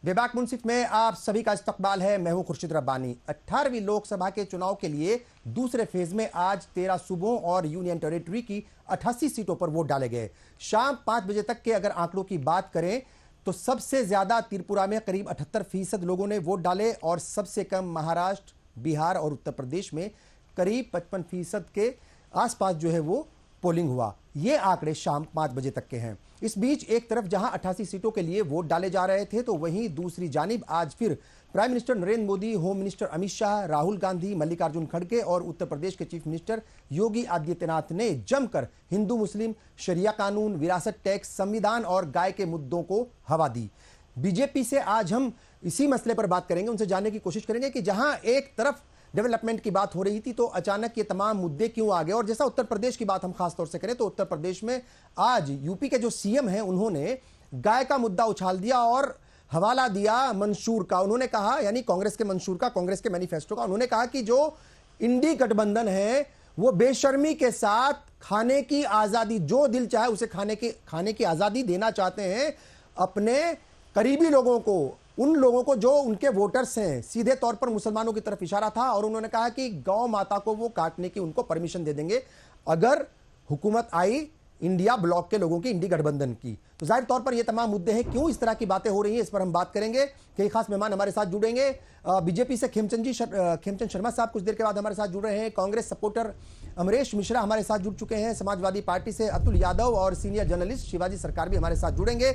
बेबाक मुंसिफ में आप सभी का इस्तकबाल है। मैं हूं खुर्शीद रब्बानी। 18वीं लोकसभा के चुनाव के लिए दूसरे फेज में आज 13 सूबों और यूनियन टेरिटरी की 88 सीटों पर वोट डाले गए। शाम 5 बजे तक के अगर आंकड़ों की बात करें तो सबसे ज्यादा त्रिपुरा में करीब 78% लोगों ने वोट डाले और सबसे कम महाराष्ट्र, बिहार और उत्तर प्रदेश में करीब 55% के आसपास जो है वो पोलिंग हुआ। ये आंकड़े शाम 5 बजे तक के हैं। इस बीच एक तरफ जहां 88 सीटों के लिए वोट डाले जा रहे थे तो वहीं दूसरी जानिब आज फिर prime minister Narendra Modi, home minister Amit Shah, Rahul Gandhi, Mallikarjun खड़गे और उत्तर प्रदेश के चीफ मिनिस्टर योगी आदित्यनाथ ने जमकर हिंदू मुस्लिम, शरिया कानून, विरासत टैक्स, संविधान और गाय के मुद्दों को हवा दी। बीजेपी से आज हम इसी मसले पर बात करेंगे, उनसे जानने की कोशिश करेंगे कि जहां एक तरफ डेवलपमेंट की बात हो रही थी तो अचानक ये तमाम मुद्दे क्यों आ गए। और जैसा उत्तर प्रदेश की बात हम खास तौर से करें तो उत्तर प्रदेश में आज यूपी के जो सीएम हैं उन्होंने गाय का मुद्दा उछाल दिया और हवाला दिया मंशूर का। उन्होंने कहा, यानी कांग्रेस के मंशूर का, कांग्रेस के मैनिफेस्टो का। उन्होंने कहा कि जो इंडी गठबंधन है वो बेशर्मी के साथ खाने की आजादी, जो दिल चाहे उसे खाने की आजादी देना चाहते हैं अपने करीबी लोगों को, उन लोगों को जो उनके वोटर्स हैं। सीधे तौर पर मुसलमानों की तरफ इशारा था और उन्होंने कहा कि गौ माता को वो काटने की उनको परमिशन दे देंगे अगर हुकूमत आई इंडिया ब्लॉक के लोगों की, इंडी गठबंधन की। तो जाहिर तौर पर ये तमाम मुद्दे हैं, क्यों इस तरह की बातें हो रही हैं, इस पर हम बात करेंगे। कई खास मेहमान हमारे साथ जुड़ेंगे। बीजेपी से खेमचंद शर्मा साहब कुछ देर के बाद हमारे साथ जुड़ रहे हैं। कांग्रेस सपोर्टर अमरेश मिश्रा हमारे साथ जुड़ चुके हैं। समाजवादी पार्टी से अतुल यादव और सीनियर जर्नलिस्ट शिवाजी सरकार भी हमारे साथ जुड़ेंगे।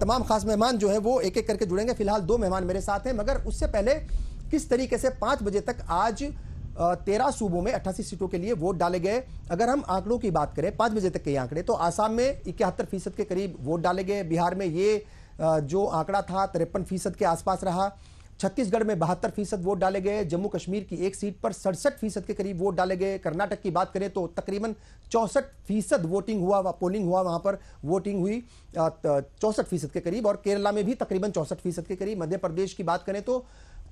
तमाम खास मेहमान जो है वो एक एक करके जुड़ेंगे। फिलहाल 2 मेहमान मेरे साथ हैं, मगर उससे पहले किस तरीके से 5 बजे तक आज 13 सूबों में 88 सीटों के लिए वोट डाले गए। अगर हम आंकड़ों की बात करें 5 बजे तक के आंकड़े, तो आसाम में 71% के करीब वोट डाले गए। बिहार में ये जो आंकड़ा था 53% के आसपास रहा। छत्तीसगढ़ में 72% वोट डाले गए। जम्मू कश्मीर की एक सीट पर 67% के करीब वोट डाले गए। कर्नाटक की बात करें तो तकरीबन 64% वोटिंग हुआ, पोलिंग हुआ, वहां पर वोटिंग हुई 64% के करीब। और केरला में भी तकरीबन 64% के करीब। मध्य प्रदेश की बात करें तो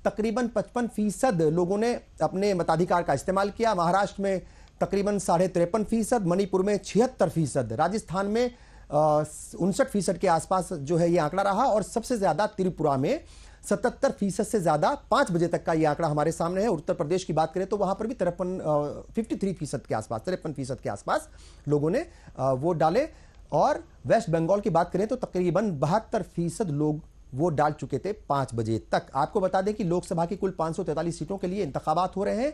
तकरीबन 55% लोगों ने अपने मताधिकार का इस्तेमाल किया। महाराष्ट्र में तकरीबन 53.5%, मणिपुर में 76%, राजस्थान में 59% के आसपास जो है ये आंकड़ा रहा। और सबसे ज्यादा त्रिपुरा में 77% से ज्यादा 5 बजे तक का ये आंकड़ा हमारे सामने है। उत्तर प्रदेश की बात करें तो वहां पर भी 53% के आसपास, 53% के आसपास लोगों ने वोट डाले। और वेस्ट बंगाल की बात करें तो तकरीबन 72% लोग वोट डाल चुके थे 5 बजे तक। आपको बता दें कि लोकसभा की कुल 543 सीटों के लिए इंतखाबात हो रहे हैं,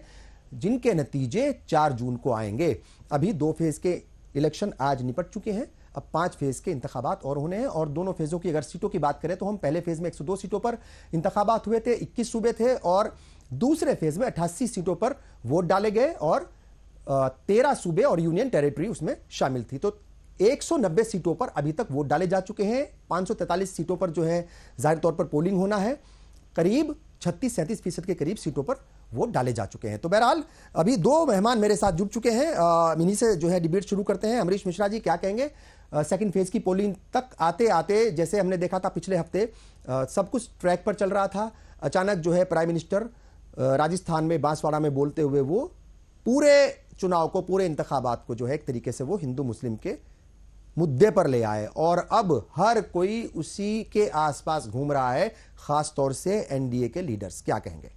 जिनके नतीजे 4 जून को आएंगे। अभी 2 फेज के इलेक्शन आज निपट चुके हैं, अब 5 फेज के इंतखाबात और होने हैं। और दोनों फेजों की अगर सीटों की बात करें तो हम पहले फेज में 102 सीटों पर इंतखाबात हुए थे, 21 सूबे थे। और दूसरे फेज में 88 सीटों पर वोट डाले गए और 13 सूबे और यूनियन टेरिटरी उसमें शामिल थी। तो 190 सीटों पर अभी तक वोट डाले जा चुके हैं। 543 सीटों पर जो है जाहिर तौर पर पोलिंग होना है। करीब 36-37% के करीब सीटों पर वोट डाले जा चुके हैं। तो बहरहाल अभी 2 मेहमान मेरे साथ जुड़ चुके हैं। इन्हीं से जो है डिबेट शुरू करते हैं। अमरीश मिश्रा जी, क्या कहेंगे? सेकंड फेज की पोलिंग तक आते आते, जैसे हमने देखा था पिछले हफ्ते, सब कुछ ट्रैक पर चल रहा था। अचानक जो है प्राइम मिनिस्टर राजस्थान में बांसवाड़ा में बोलते हुए वो पूरे चुनाव को, पूरे इंतखाबात को जो है एक तरीके से वो हिंदू मुस्लिम के मुद्दे पर ले आए। और अब हर कोई उसी के आसपास घूम रहा है, खास तौर से एनडीए के लीडर्स। क्या कहेंगे?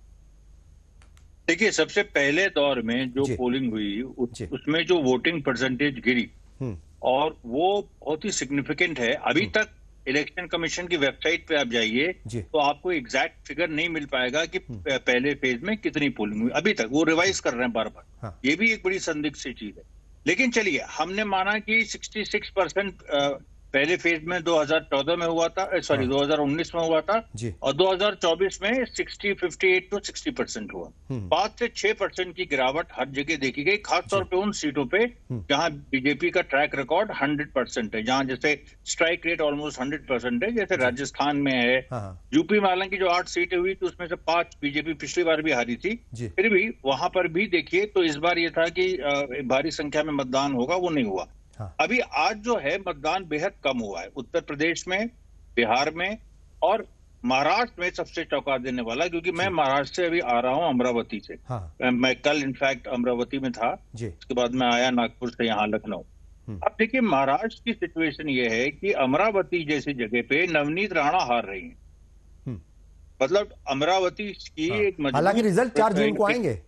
देखिए, सबसे पहले दौर में जो पोलिंग हुई उसमें जो वोटिंग परसेंटेज गिरी और वो बहुत ही सिग्निफिकेंट है। अभी तक इलेक्शन कमीशन की वेबसाइट पे आप जाइए तो आपको एग्जैक्ट फिगर नहीं मिल पाएगा कि पहले फेज में कितनी पोलिंग हुई। अभी तक वो रिवाइज कर रहे हैं बार बार। ये भी एक बड़ी संदिग्ध सी चीज है। लेकिन चलिए, हमने माना कि 66% पहले फेज में 2014 में हुआ था, 2019 में हुआ था और 2024 में 58 to 60% हुआ। 5 से 6% की गिरावट हर जगह देखी गई, खासतौर पे उन सीटों पे जहां बीजेपी का ट्रैक रिकॉर्ड 100% है, जहां जैसे स्ट्राइक रेट ऑलमोस्ट 100% है, जैसे राजस्थान में है। यूपी में हालांकि जो 8 सीटें हुई तो उसमें से 5 बीजेपी पिछली बार भी हारी थी, फिर भी वहां पर भी देखिए तो इस बार ये था कि भारी संख्या में मतदान होगा, वो नहीं हुआ। अभी आज जो है मतदान बेहद कम हुआ है उत्तर प्रदेश में, बिहार में और महाराष्ट्र में। सबसे चौंका देने वाला, क्योंकि मैं महाराष्ट्र से अभी आ रहा हूं, अमरावती से। मैं कल इनफैक्ट अमरावती में था, उसके बाद मैं आया नागपुर से यहाँ लखनऊ। अब देखिए, महाराष्ट्र की सिचुएशन ये है कि अमरावती जैसी जगह पे नवनीत राणा हार रही हैं। मतलब अमरावती की एक मजबूत, हालांकि रिजल्ट 4 जून को आएंगे।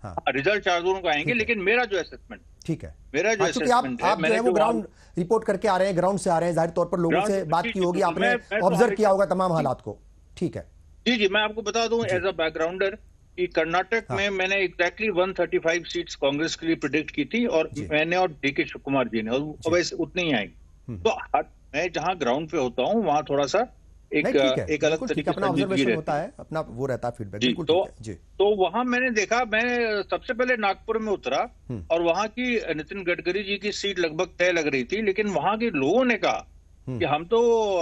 हाँ, रिजल्ट 4 जून को आएंगे, लेकिन मेरा जो असेसमेंट, ठीक है, मेरा जो असेसमेंट है, आप जो है वो ग्राउंड रिपोर्ट करके आ रहे हैं, ग्राउंड से आ रहे हैं, जाहिर तौर पर लोगों से बात की होगी, आपने ऑब्जर्व किया होगा तमाम हालात को। ठीक है जी, मैं आपको बता दूं एज अ बैकग्राउंडर कि कर्नाटक में मैंने एग्जैक्टली 135 सीट्स कांग्रेस के लिए प्रिडिक्ट की थी, और मैंने और डीके शिव कुमार जी ने, और वैसे उतनी ही आएंगी। तो मैं जहां ग्राउंड पे होता हूं वहां थोड़ा सा एक अलग तरीके अपना ऑब्जर्वेशन होता है, अपना वो रहता है फीडबैक। बिल्कुल जी। तो वहां मैंने देखा, मैं सबसे पहले नागपुर में उतरा और वहां की नितिन गडकरी जी की सीट लगभग तय लग रही थी, लेकिन वहां के लोगों ने कहा कि हम तो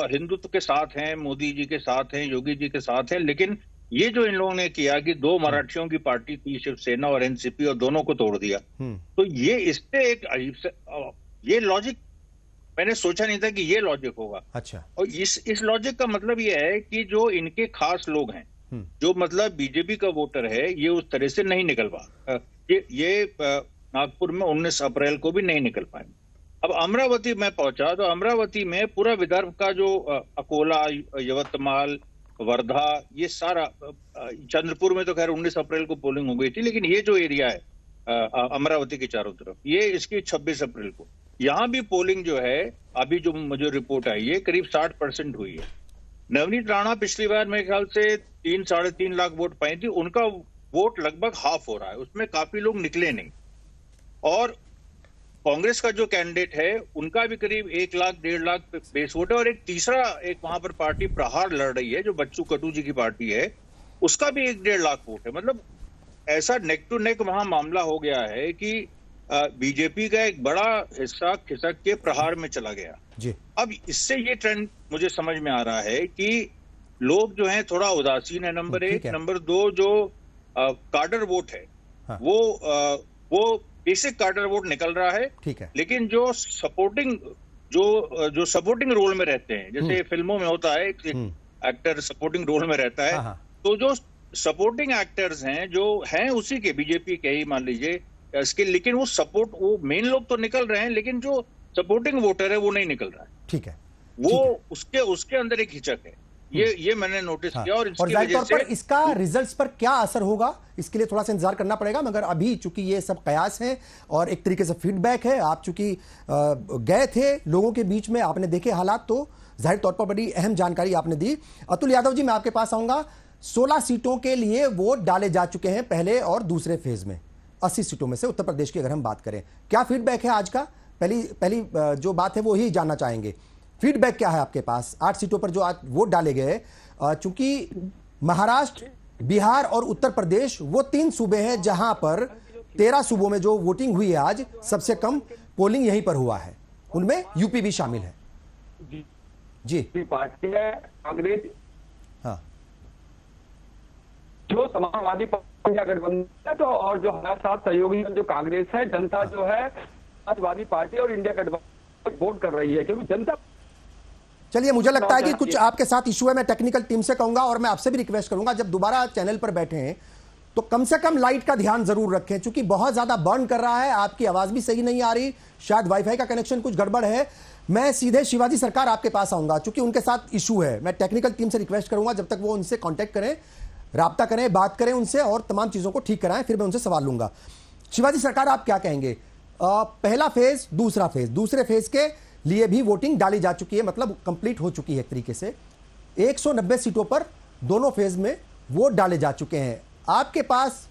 हिंदुत्व के साथ हैं, मोदी जी के साथ हैं, योगी जी के साथ हैं, लेकिन ये जो इन लोगों ने किया कि 2 मराठियों की पार्टी थी, शिवसेना और एनसीपी, और दोनों को तोड़ दिया, तो ये इससे एक अजीब से, ये लॉजिक मैंने सोचा नहीं था कि ये लॉजिक होगा। अच्छा। और इस लॉजिक का मतलब ये है कि जो इनके खास लोग हैं, जो मतलब बीजेपी का वोटर है, ये उस तरह से नहीं निकल पा, ये नागपुर में 19 अप्रैल को भी नहीं निकल पाएंगे। अब अमरावती में पहुंचा तो अमरावती में पूरा विदर्भ का जो अकोला, यवतमाल, वर्धा, ये सारा, चंद्रपुर में तो खैर 19 अप्रैल को पोलिंग हो गई थी, लेकिन ये जो एरिया है अमरावती के चारों तरफ, ये इसकी 26 अप्रैल को, यहां भी पोलिंग जो है, अभी जो मुझे रिपोर्ट आई है, करीब 60% हुई है। नवनीत राणा पिछली बार मेरे ख्याल से 3-3.5 लाख वोट पाई थी, उनका वोट लगभग हाफ हो रहा है, उसमें काफी लोग निकले नहीं। और कांग्रेस का जो कैंडिडेट है, उनका भी करीब 1 लाख 1.5 लाख बेस वोट है, और एक तीसरा एक वहां पर पार्टी प्रहार लड़ रही है, जो बच्चू कटू जी की पार्टी है, उसका भी 1-1.5 लाख वोट है। मतलब ऐसा नेक टू नेक वहां मामला हो गया है कि बीजेपी का एक बड़ा हिस्सा खिसक के प्रहार में चला गया जी। अब इससे ये ट्रेंड मुझे समझ में आ रहा है कि लोग जो हैं थोड़ा उदासीन है, नंबर 1। नंबर 2, जो कार्डर वोट है, हाँ। वो बेसिक कार्डर वोट निकल रहा है, ठीक है, लेकिन जो सपोर्टिंग जो सपोर्टिंग रोल में रहते हैं, जैसे फिल्मों में होता है एक्टर सपोर्टिंग रोल में रहता है, हाँ। तो जो सपोर्टिंग एक्टर्स हैं, जो हैं उसी के, बीजेपी के ही मान लीजिए इसके, लेकिन वो मेन लोग तो निकल रहे हैं, लेकिन जो सपोर्टिंग वोटर है वो नहीं निकल रहा है। ठीक है, वो उसके अंदर एक हिचक है, ये मैंने नोटिस किया। और जाहिर तौर पर इसका रिजल्ट्स पर क्या असर होगा, इसके लिए थोड़ा सा इंतजार करना पड़ेगा, मगर अभी चूंकि ये सब कयास है और एक तरीके से फीडबैक है, आप चूंकि गए थे लोगों के बीच में, आपने देखे हालात, तो जाहिर तौर पर बड़ी अहम जानकारी आपने दी। अतुल यादव जी, मैं आपके पास आऊंगा। 16 सीटों के लिए वोट डाले जा चुके हैं पहले और दूसरे फेज में, 80 सीटों में से उत्तर प्रदेश की अगर हम बात करें, क्या फीडबैक है आज का? पहली जो बात है वो ही जानना चाहेंगे, फीडबैक क्या है आपके पास 8 सीटों पर जो आज वोट डाले गए? चूंकि महाराष्ट्र, बिहार और उत्तर प्रदेश वो 3 सूबे हैं जहां पर 13 सूबों में जो वोटिंग हुई है आज, सबसे कम पोलिंग यहीं पर हुआ है, उनमें यूपी भी शामिल है। जी, पार्टी है कांग्रेस, हाँ, जो समाजवादी पार्टी का गठबंधन है, तो और जो हमारे साथ सहयोगी जो कांग्रेस है, जनता जो है समाजवादी पार्टी और इंडिया गठबंधन वोट कर रही है, क्योंकि जनता। चलिए, मुझे लगता है कि कुछ आपके साथ इशू है, मैं टेक्निकल टीम से कहूंगा और मैं आपसे भी रिक्वेस्ट करूंगा, जब दोबारा चैनल पर बैठे हैं तो कम से कम लाइट का ध्यान जरूर रखें, क्योंकि बहुत ज्यादा बर्न कर रहा है, आपकी आवाज भी सही नहीं आ रही, शायद वाईफाई का कनेक्शन कुछ गड़बड़ है। मैं सीधे शिवाजी सरकार आपके पास आऊंगा, चूंकि उनके साथ इशू है, मैं टेक्निकल टीम से रिक्वेस्ट करूंगा जब तक वो उनसे कांटेक्ट करें, राब्ता करें, बात करें उनसे और तमाम चीजों को ठीक कराएं, फिर मैं उनसे सवाल लूंगा। शिवाजी सरकार, आप क्या कहेंगे? पहला फेज, दूसरा फेज, दूसरे फेज के लिए भी वोटिंग डाली जा चुकी है, मतलब कंप्लीट हो चुकी है एक तरीके से, 190 सीटों पर दोनों फेज में वोट डाले जा चुके हैं। आपके पास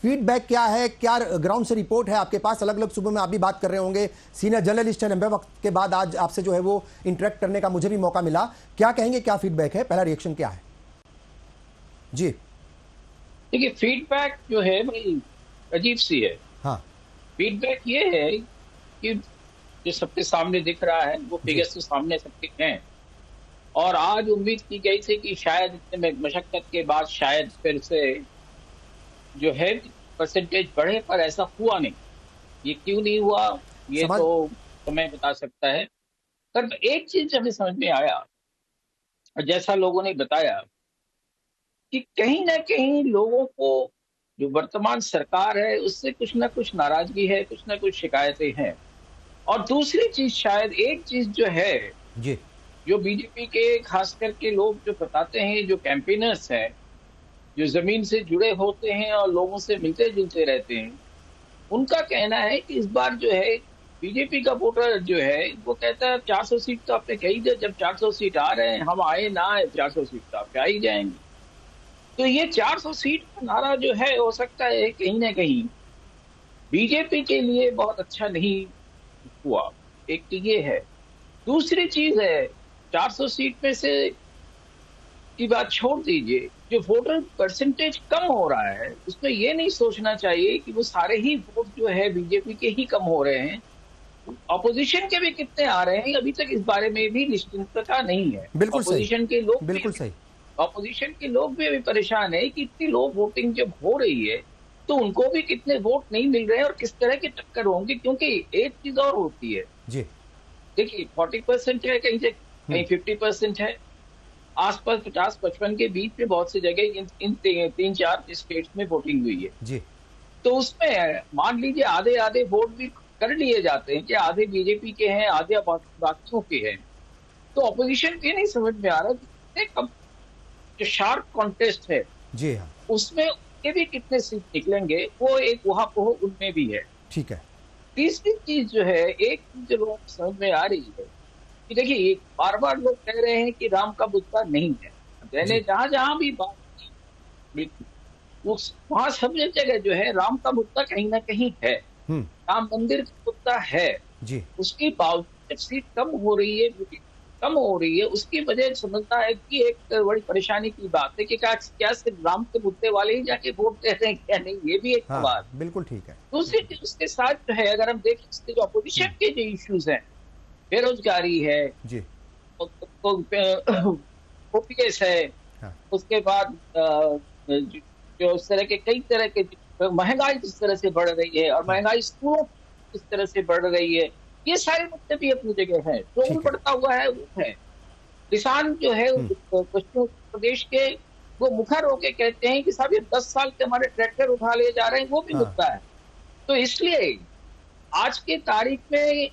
फीडबैक क्या है, क्या ग्राउंड से रिपोर्ट है आपके पास? अलग अलग सूबों में आप भी बात कर रहे होंगे, सीनियर जर्नलिस्ट हैं, लंबे वक्त के बाद आज आपसे जो है वो इंटरेक्ट करने का मुझे भी मौका मिला, क्या कहेंगे, क्या फीडबैक है, पहला रिएक्शन क्या है? जी, देखिए, फीडबैक जो है बड़ी अजीब सी है। हाँ, फीडबैक ये है कि जो सबके सामने दिख रहा है वो फिगर्स तो सामने सबके हैं, और आज उम्मीद की गई थी कि शायद इतने मशक्कत के बाद शायद फिर से जो है परसेंटेज बढ़े, पर ऐसा हुआ नहीं। ये क्यों नहीं हुआ, ये तो समय बता सकता है। पर एक चीज हमें समझ में आया, जैसा लोगों ने बताया, कि कहीं ना कहीं लोगों को जो वर्तमान सरकार है उससे कुछ ना कुछ नाराजगी है, कुछ ना कुछ शिकायतें हैं। और दूसरी चीज, शायद एक चीज जो है जी, जो बीजेपी के खास करके लोग जो बताते हैं, जो कैंपेनर्स हैं, जो जमीन से जुड़े होते हैं और लोगों से मिलते जुलते रहते हैं, उनका कहना है कि इस बार जो है बीजेपी का वोटर जो है वो कहता है 400 सीट तो आपने कही दे, जब 400 सीट आ रहे हैं, हम आए ना आए 400 सीट तो आपके आ ही जाएंगे। तो ये 400 सीट का नारा जो है हो सकता है कहीं ना कहीं बीजेपी के लिए बहुत अच्छा नहीं हुआ। एक तो ये है। दूसरी चीज है, 400 सीट में से की बात छोड़ दीजिए, जो वोटर परसेंटेज कम हो रहा है उसमें ये नहीं सोचना चाहिए कि वो सारे ही वोट जो है बीजेपी के ही कम हो रहे हैं। ऑपोजिशन के भी कितने आ रहे हैं अभी तक इस बारे में भी निश्चितता नहीं है। बिल्कुल ऑपोजिशन के लोग बिल्कुल सही। ऑपोजिशन के लोग भी अभी परेशान है कि इतनी लो वोटिंग जब हो रही है तो उनको भी कितने वोट नहीं मिल रहे हैं और किस तरह की टक्कर होंगी। क्योंकि एक चीज और होती है जी, देखिए 40% है, कहीं से कहीं 50% है, आसपास 50-55 के बीच में बहुत सी जगह इन 3-4 स्टेट्स में वोटिंग हुई है जी। तो उसमें मान लीजिए आधे आधे वोट भी कर लिए जाते हैं कि आधे बीजेपी के हैं, आधे बाकियों के हैं। तो ऑपोजिशन के नहीं समझ में आ रहा जो शार्प कॉन्टेस्ट है जी हाँ, उसमें के भी कितने सीट निकलेंगे, वो एक वहां उनमें भी है। ठीक है। तीसरी चीज जो है, एक चीज जो लोग समझ में आ रही है कि देखिए बार बार लोग कह रहे हैं कि राम का मुद्दा नहीं है। मैंने जहां जहां भी बात की वहां सब जगह जो है राम का मुद्दा कहीं ना कहीं है, राम मंदिर का मुद्दा है जी। उसकी बावजूद सीट कम हो रही है, उसकी वजह समझता है कि एक बड़ी परेशानी की बात है कि क्या सिर्फ राम के मुद्दे वाले ही जाके वोट दे रहे हैं क्या नहीं, ये भी एक सवाल। बिल्कुल ठीक है। दूसरी चीज उसके साथ जो है, अगर हम देखें इसके जो अपोजिशन के जो इश्यूज हैं, बेरोजगारी है जी, ओपीएस है, उसके बाद जो इस तरह के कई तरह के महंगाई जिस तरह से बढ़ रही है और महंगाई स्कूलों किस तरह से बढ़ रही है, ये सारे मुद्दे भी अपनी जगह है। जो बढ़ता हुआ है वो है किसान जो है पश्चिम उत्तर प्रदेश के, वो मुखर होके कहते हैं कि साहब ये 10 साल के हमारे ट्रैक्टर उठा ले जा रहे हैं, वो भी मुद्दा है। तो इसलिए आज के तारीख में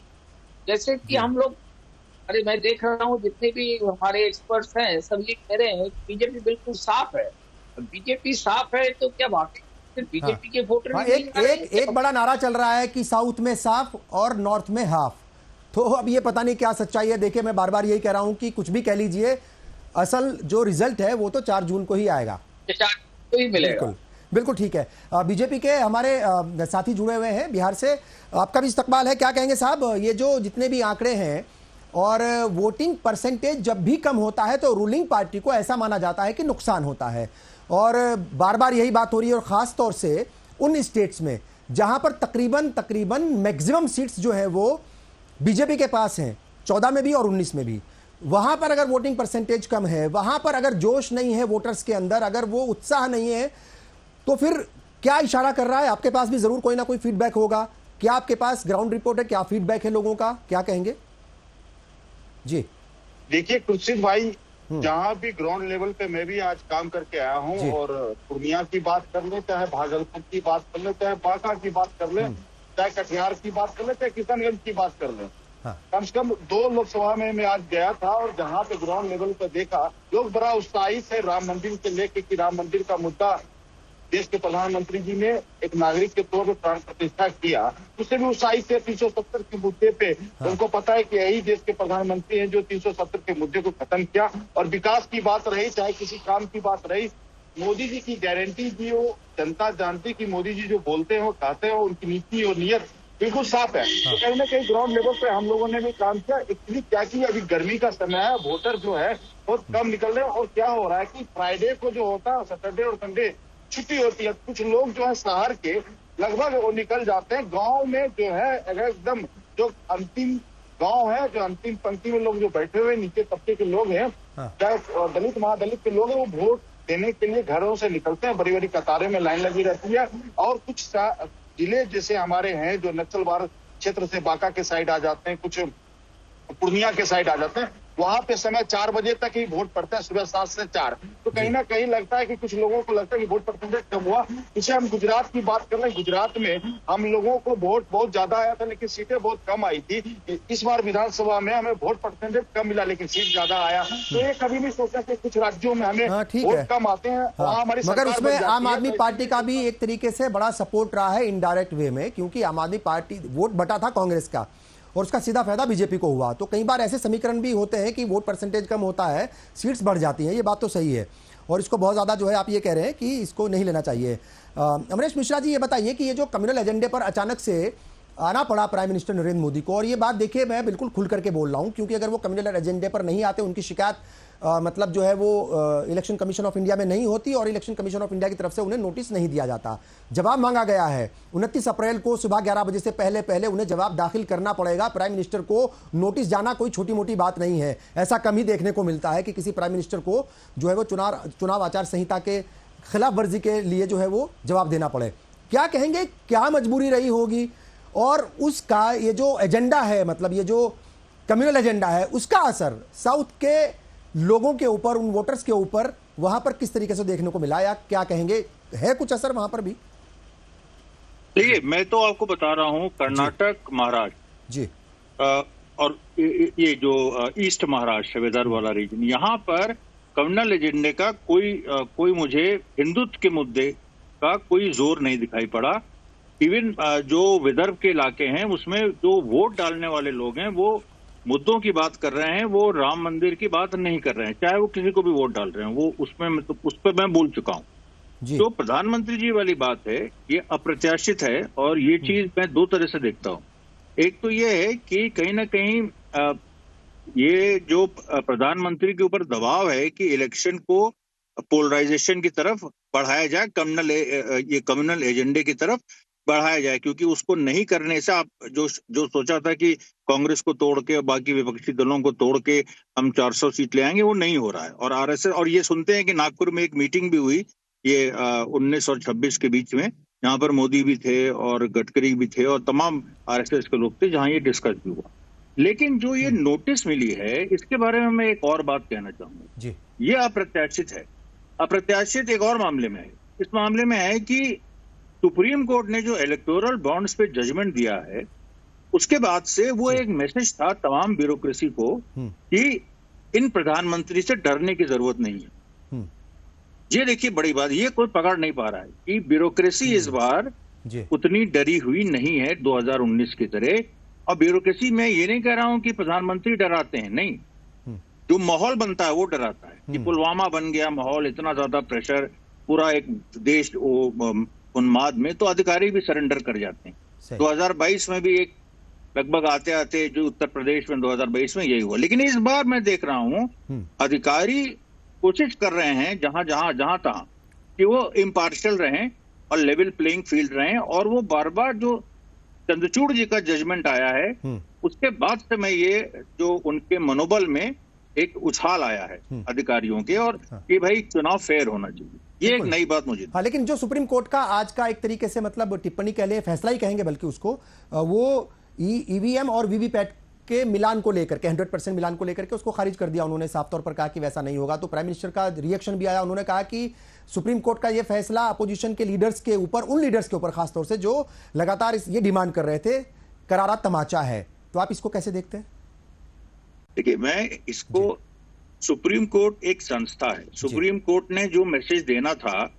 जैसे कि हम लोग, अरे मैं देख रहा हूँ जितने भी हमारे एक्सपर्ट्स हैं सब ये कह रहे हैं कि बीजेपी बिल्कुल साफ है। बीजेपी साफ है तो क्या वाकई बीजेपी के वोटर एक बड़ा नारा चल रहा है कि साउथ में साफ और नॉर्थ में हाफ। तो अब ये पता नहीं क्या सच्चाई है। देखिए मैं बार बार यही कह रहा हूं कि कुछ भी कह लीजिए, असल जो रिजल्ट है वो तो 4 जून को ही आएगा। तो ही मिलेगा। बिल्कुल ठीक है। बीजेपी के हमारे साथी जुड़े हुए हैं बिहार से, आपका भी इस्तकबाल है। क्या कहेंगे साहब, ये जो जितने भी आंकड़े हैं और वोटिंग परसेंटेज जब भी कम होता है तो रूलिंग पार्टी को ऐसा माना जाता है कि नुकसान होता है, और बार बार यही बात हो रही है, और खास तौर से उन स्टेट्स में जहां पर तकरीबन मैक्सिमम सीट्स जो है वो बीजेपी के पास हैं, 14 में भी और 19 में भी। वहां पर अगर वोटिंग परसेंटेज कम है, वहां पर अगर जोश नहीं है वोटर्स के अंदर, अगर वो उत्साह नहीं है, तो फिर क्या इशारा कर रहा है? आपके पास भी जरूर कोई ना कोई फीडबैक होगा। क्या आपके पास ग्राउंड रिपोर्ट है? क्या फीडबैक है लोगों का? क्या कहेंगे जी? देखिए खुर्शीद भाई, जहाँ भी ग्राउंड लेवल पे मैं भी आज काम करके आया हूँ, और पूर्णिया की बात कर ले, चाहे भागलपुर की बात कर ले, चाहे बांका की बात कर ले, चाहे कटिहार की बात कर ले, चाहे किशनगंज की बात कर ले, कम से कम 2 लोकसभा में मैं आज गया था और जहाँ पे ग्राउंड लेवल पे देखा, लोग बड़ा उत्साहित है राम मंदिर से लेके कि राम मंदिर का मुद्दा देश के प्रधानमंत्री जी ने एक नागरिक के तौर पर प्राण प्रतिष्ठा किया, उससे भी उत्साहित थे 370 के मुद्दे पे। उनको पता है कि यही देश के प्रधानमंत्री हैं जो 370 के मुद्दे को खत्म किया। और विकास की बात रही, चाहे किसी काम की बात रही, मोदी जी की गारंटी जी, वो जनता जानती कि मोदी जी जो बोलते हैं वो कहते हैं, उनकी नीति और नियत बिल्कुल साफ है। तो कहीं ना कहीं ग्राउंड लेवल पे हम लोगों ने भी काम किया। एक्चुअली क्या कि अभी गर्मी का समय है, वोटर जो है बहुत कम निकल रहे हैं, और क्या हो रहा है कि फ्राइडे को जो होता है, सैटरडे और संडे छुट्टी होती है। कुछ लोग जो है शहर के लगभग वो निकल जाते हैं, गांव में जो है एकदम जो अंतिम गांव है, जो अंतिम पंक्ति में लोग जो बैठे हुए नीचे तबके के लोग हैं, चाहे दलित महादलित के लोग हैं, वो वोट देने के लिए घरों से निकलते हैं, बड़ी बड़ी कतारें में लाइन लगी रहती है। और कुछ जिले जैसे हमारे हैं जो नक्सलवार क्षेत्र से बांका के साइड आ जाते हैं, कुछ पूर्णिया के साइड आ जाते हैं, वहां पे समय 4 बजे तक ही वोट पड़ता है, सुबह 7 से 4। तो कहीं ना कहीं लगता है कि कुछ लोगों को लगता है कि वोट परसेंटेज कम हुआ। पीछे हम गुजरात की बात कर रहे हैं, गुजरात में हम लोगों को वोट बहुत ज्यादा आया था लेकिन सीटें बहुत कम आई थी। इस बार विधानसभा में हमें वोट परसेंटेज कम मिला लेकिन सीट ज्यादा आया। तो ये कभी नहीं सोचा कि कुछ राज्यों में हमें वोट कम आते हैं, वहां हमारी मगर उसमें आम आदमी पार्टी का भी एक तरीके से बड़ा सपोर्ट रहा है इनडायरेक्ट वे में, क्योंकि आम आदमी पार्टी वोट बटा था कांग्रेस का और उसका सीधा फायदा बीजेपी को हुआ। तो कई बार ऐसे समीकरण भी होते हैं कि वोट परसेंटेज कम होता है, सीट्स बढ़ जाती हैं, ये बात तो सही है। और इसको बहुत ज़्यादा जो है आप ये कह रहे हैं कि इसको नहीं लेना चाहिए। अमरीश मिश्रा जी, ये बताइए कि ये जो कम्युनल एजेंडे पर अचानक से आना पड़ा प्राइम मिनिस्टर नरेंद्र मोदी को, और ये बात देखिए मैं बिल्कुल खुल करके बोल रहा हूँ, क्योंकि अगर वो कम्युनल एजेंडे पर नहीं आते, उनकी शिकायत मतलब जो है वो इलेक्शन कमीशन ऑफ इंडिया में नहीं होती और इलेक्शन कमीशन ऑफ इंडिया की तरफ से उन्हें नोटिस नहीं दिया जाता। जवाब मांगा गया है 29 अप्रैल को सुबह 11 बजे से पहले उन्हें जवाब दाखिल करना पड़ेगा। प्राइम मिनिस्टर को नोटिस जाना कोई छोटी मोटी बात नहीं है। ऐसा कम ही देखने को मिलता है कि किसी प्राइम मिनिस्टर को जो है वो चुनाव आचार संहिता के खिलाफ वर्जी के लिए जो है वो जवाब देना पड़े। क्या कहेंगे, क्या मजबूरी रही होगी, और उसका ये जो एजेंडा है, मतलब ये जो कम्युनल एजेंडा है, उसका असर साउथ के लोगों के ऊपर, उन वोटर्स के ऊपर वहां पर किस तरीके से देखने को मिला, या क्या कहेंगे, है कुछ असर वहां पर भी? देखिए, मैं तो आपको बता रहा हूं, कर्नाटक, महाराष्ट्र जी और ये जो ईस्ट महाराष्ट्र विदर्भ वाला रीजन, यहाँ पर कम्युनल एजेंडे का कोई मुझे हिंदुत्व के मुद्दे का कोई जोर नहीं दिखाई पड़ा। इवन जो विदर्भ के इलाके हैं उसमें जो वोट डालने वाले लोग हैं वो मुद्दों की बात कर रहे हैं, वो राम मंदिर की बात नहीं कर रहे हैं, चाहे वो किसी को भी वोट डाल रहे हैं। वो उस पर मैं बोल चुका हूं। तो प्रधानमंत्री जी वाली बात है, ये अप्रत्याशित है, और ये चीज मैं दो तरह से देखता हूं। एक तो ये है कि कहीं ना कहीं ये जो प्रधानमंत्री के ऊपर दबाव है कि इलेक्शन को पोलराइजेशन की तरफ बढ़ाया जाए, कम्युनल एजेंडे की तरफ बढ़ाया जाए, क्योंकि उसको नहीं करने से आप जो सोचा था कि कांग्रेस को तोड़ के और बाकी विपक्षी दलों को तोड़ के हम 400 सीट ले आएंगे, वो नहीं हो रहा है। और आरएसएस, और ये सुनते हैं कि नागपुर में एक मीटिंग भी हुई ये 19 और 26 के बीच में, यहाँ पर मोदी भी थे और गडकरी भी थे और तमाम आरएसएस के लोग थे, जहां ये डिस्कस भी हुआ। लेकिन जो ये नोटिस मिली है, इसके बारे में मैं एक और बात कहना चाहूंगा। ये अप्रत्याशित है। अप्रत्याशित एक और मामले में है। इस मामले में है कि सुप्रीम कोर्ट ने जो इलेक्टोरल बॉन्ड्स पे जजमेंट दिया है, उसके बाद से वो एक मैसेज था तमाम ब्यूरोक्रेसी को कि इन प्रधानमंत्री से डरने की जरूरत नहीं है। ये देखिए बड़ी बात, ये कोई पकड़ नहीं पा रहा है कि ब्यूरोक्रेसी इस बार उतनी डरी हुई नहीं है 2019 की तरह। और ब्यूरोक्रेसी में ये नहीं कह रहा हूं कि प्रधानमंत्री डराते हैं, नहीं, जो माहौल बनता है वो डराता है। कि पुलवामा बन गया माहौल, इतना ज्यादा प्रेशर, पूरा एक देश उन्माद में, तो अधिकारी भी सरेंडर कर जाते हैं। 2022 में भी एक लगभग आते आते जो उत्तर प्रदेश में 2022 में यही हुआ। लेकिन इस बार मैं देख रहा हूं अधिकारी कोशिश कर रहे हैं जहां तहां कि वो इम्पार्शियल रहें और लेवल प्लेइंग फील्ड रहें। और वो बार बार जो चंद्रचूड़ जी का जजमेंट आया है, उसके बाद से मैं ये जो उनके मनोबल में एक उछाल आया है अधिकारियों के, और कि भाई चुनाव फेयर होना चाहिए, ये एक नई बात मुझे। हाँ, लेकिन जो सुप्रीम कोर्ट का आज का एक तरीके से मतलब टिप्पणी कह ले, फैसला ही कहेंगे बल्कि उसको, वो ईवीएम और वीवीपैट के मिलान को लेकर के 100% मिलान को लेकर के उसको खारिज कर दिया। उन्होंने साफ तौर पर कहा कि वैसा नहीं होगा। तो प्राइम मिनिस्टर का रिएक्शन भी आया, उन्होंने कहा कि सुप्रीम कोर्ट का ये फैसला अपोजिशन के लीडर्स के ऊपर, उन लीडर्स के ऊपर खासतौर से जो लगातार ये डिमांड कर रहे थे, करारा तमाचा है। तो आप इसको कैसे देखते हैं? देखिए, मैं इसको, सुप्रीम कोर्ट एक संस्था है। सुप्रीम कोर्ट ने जो मैसेज देना था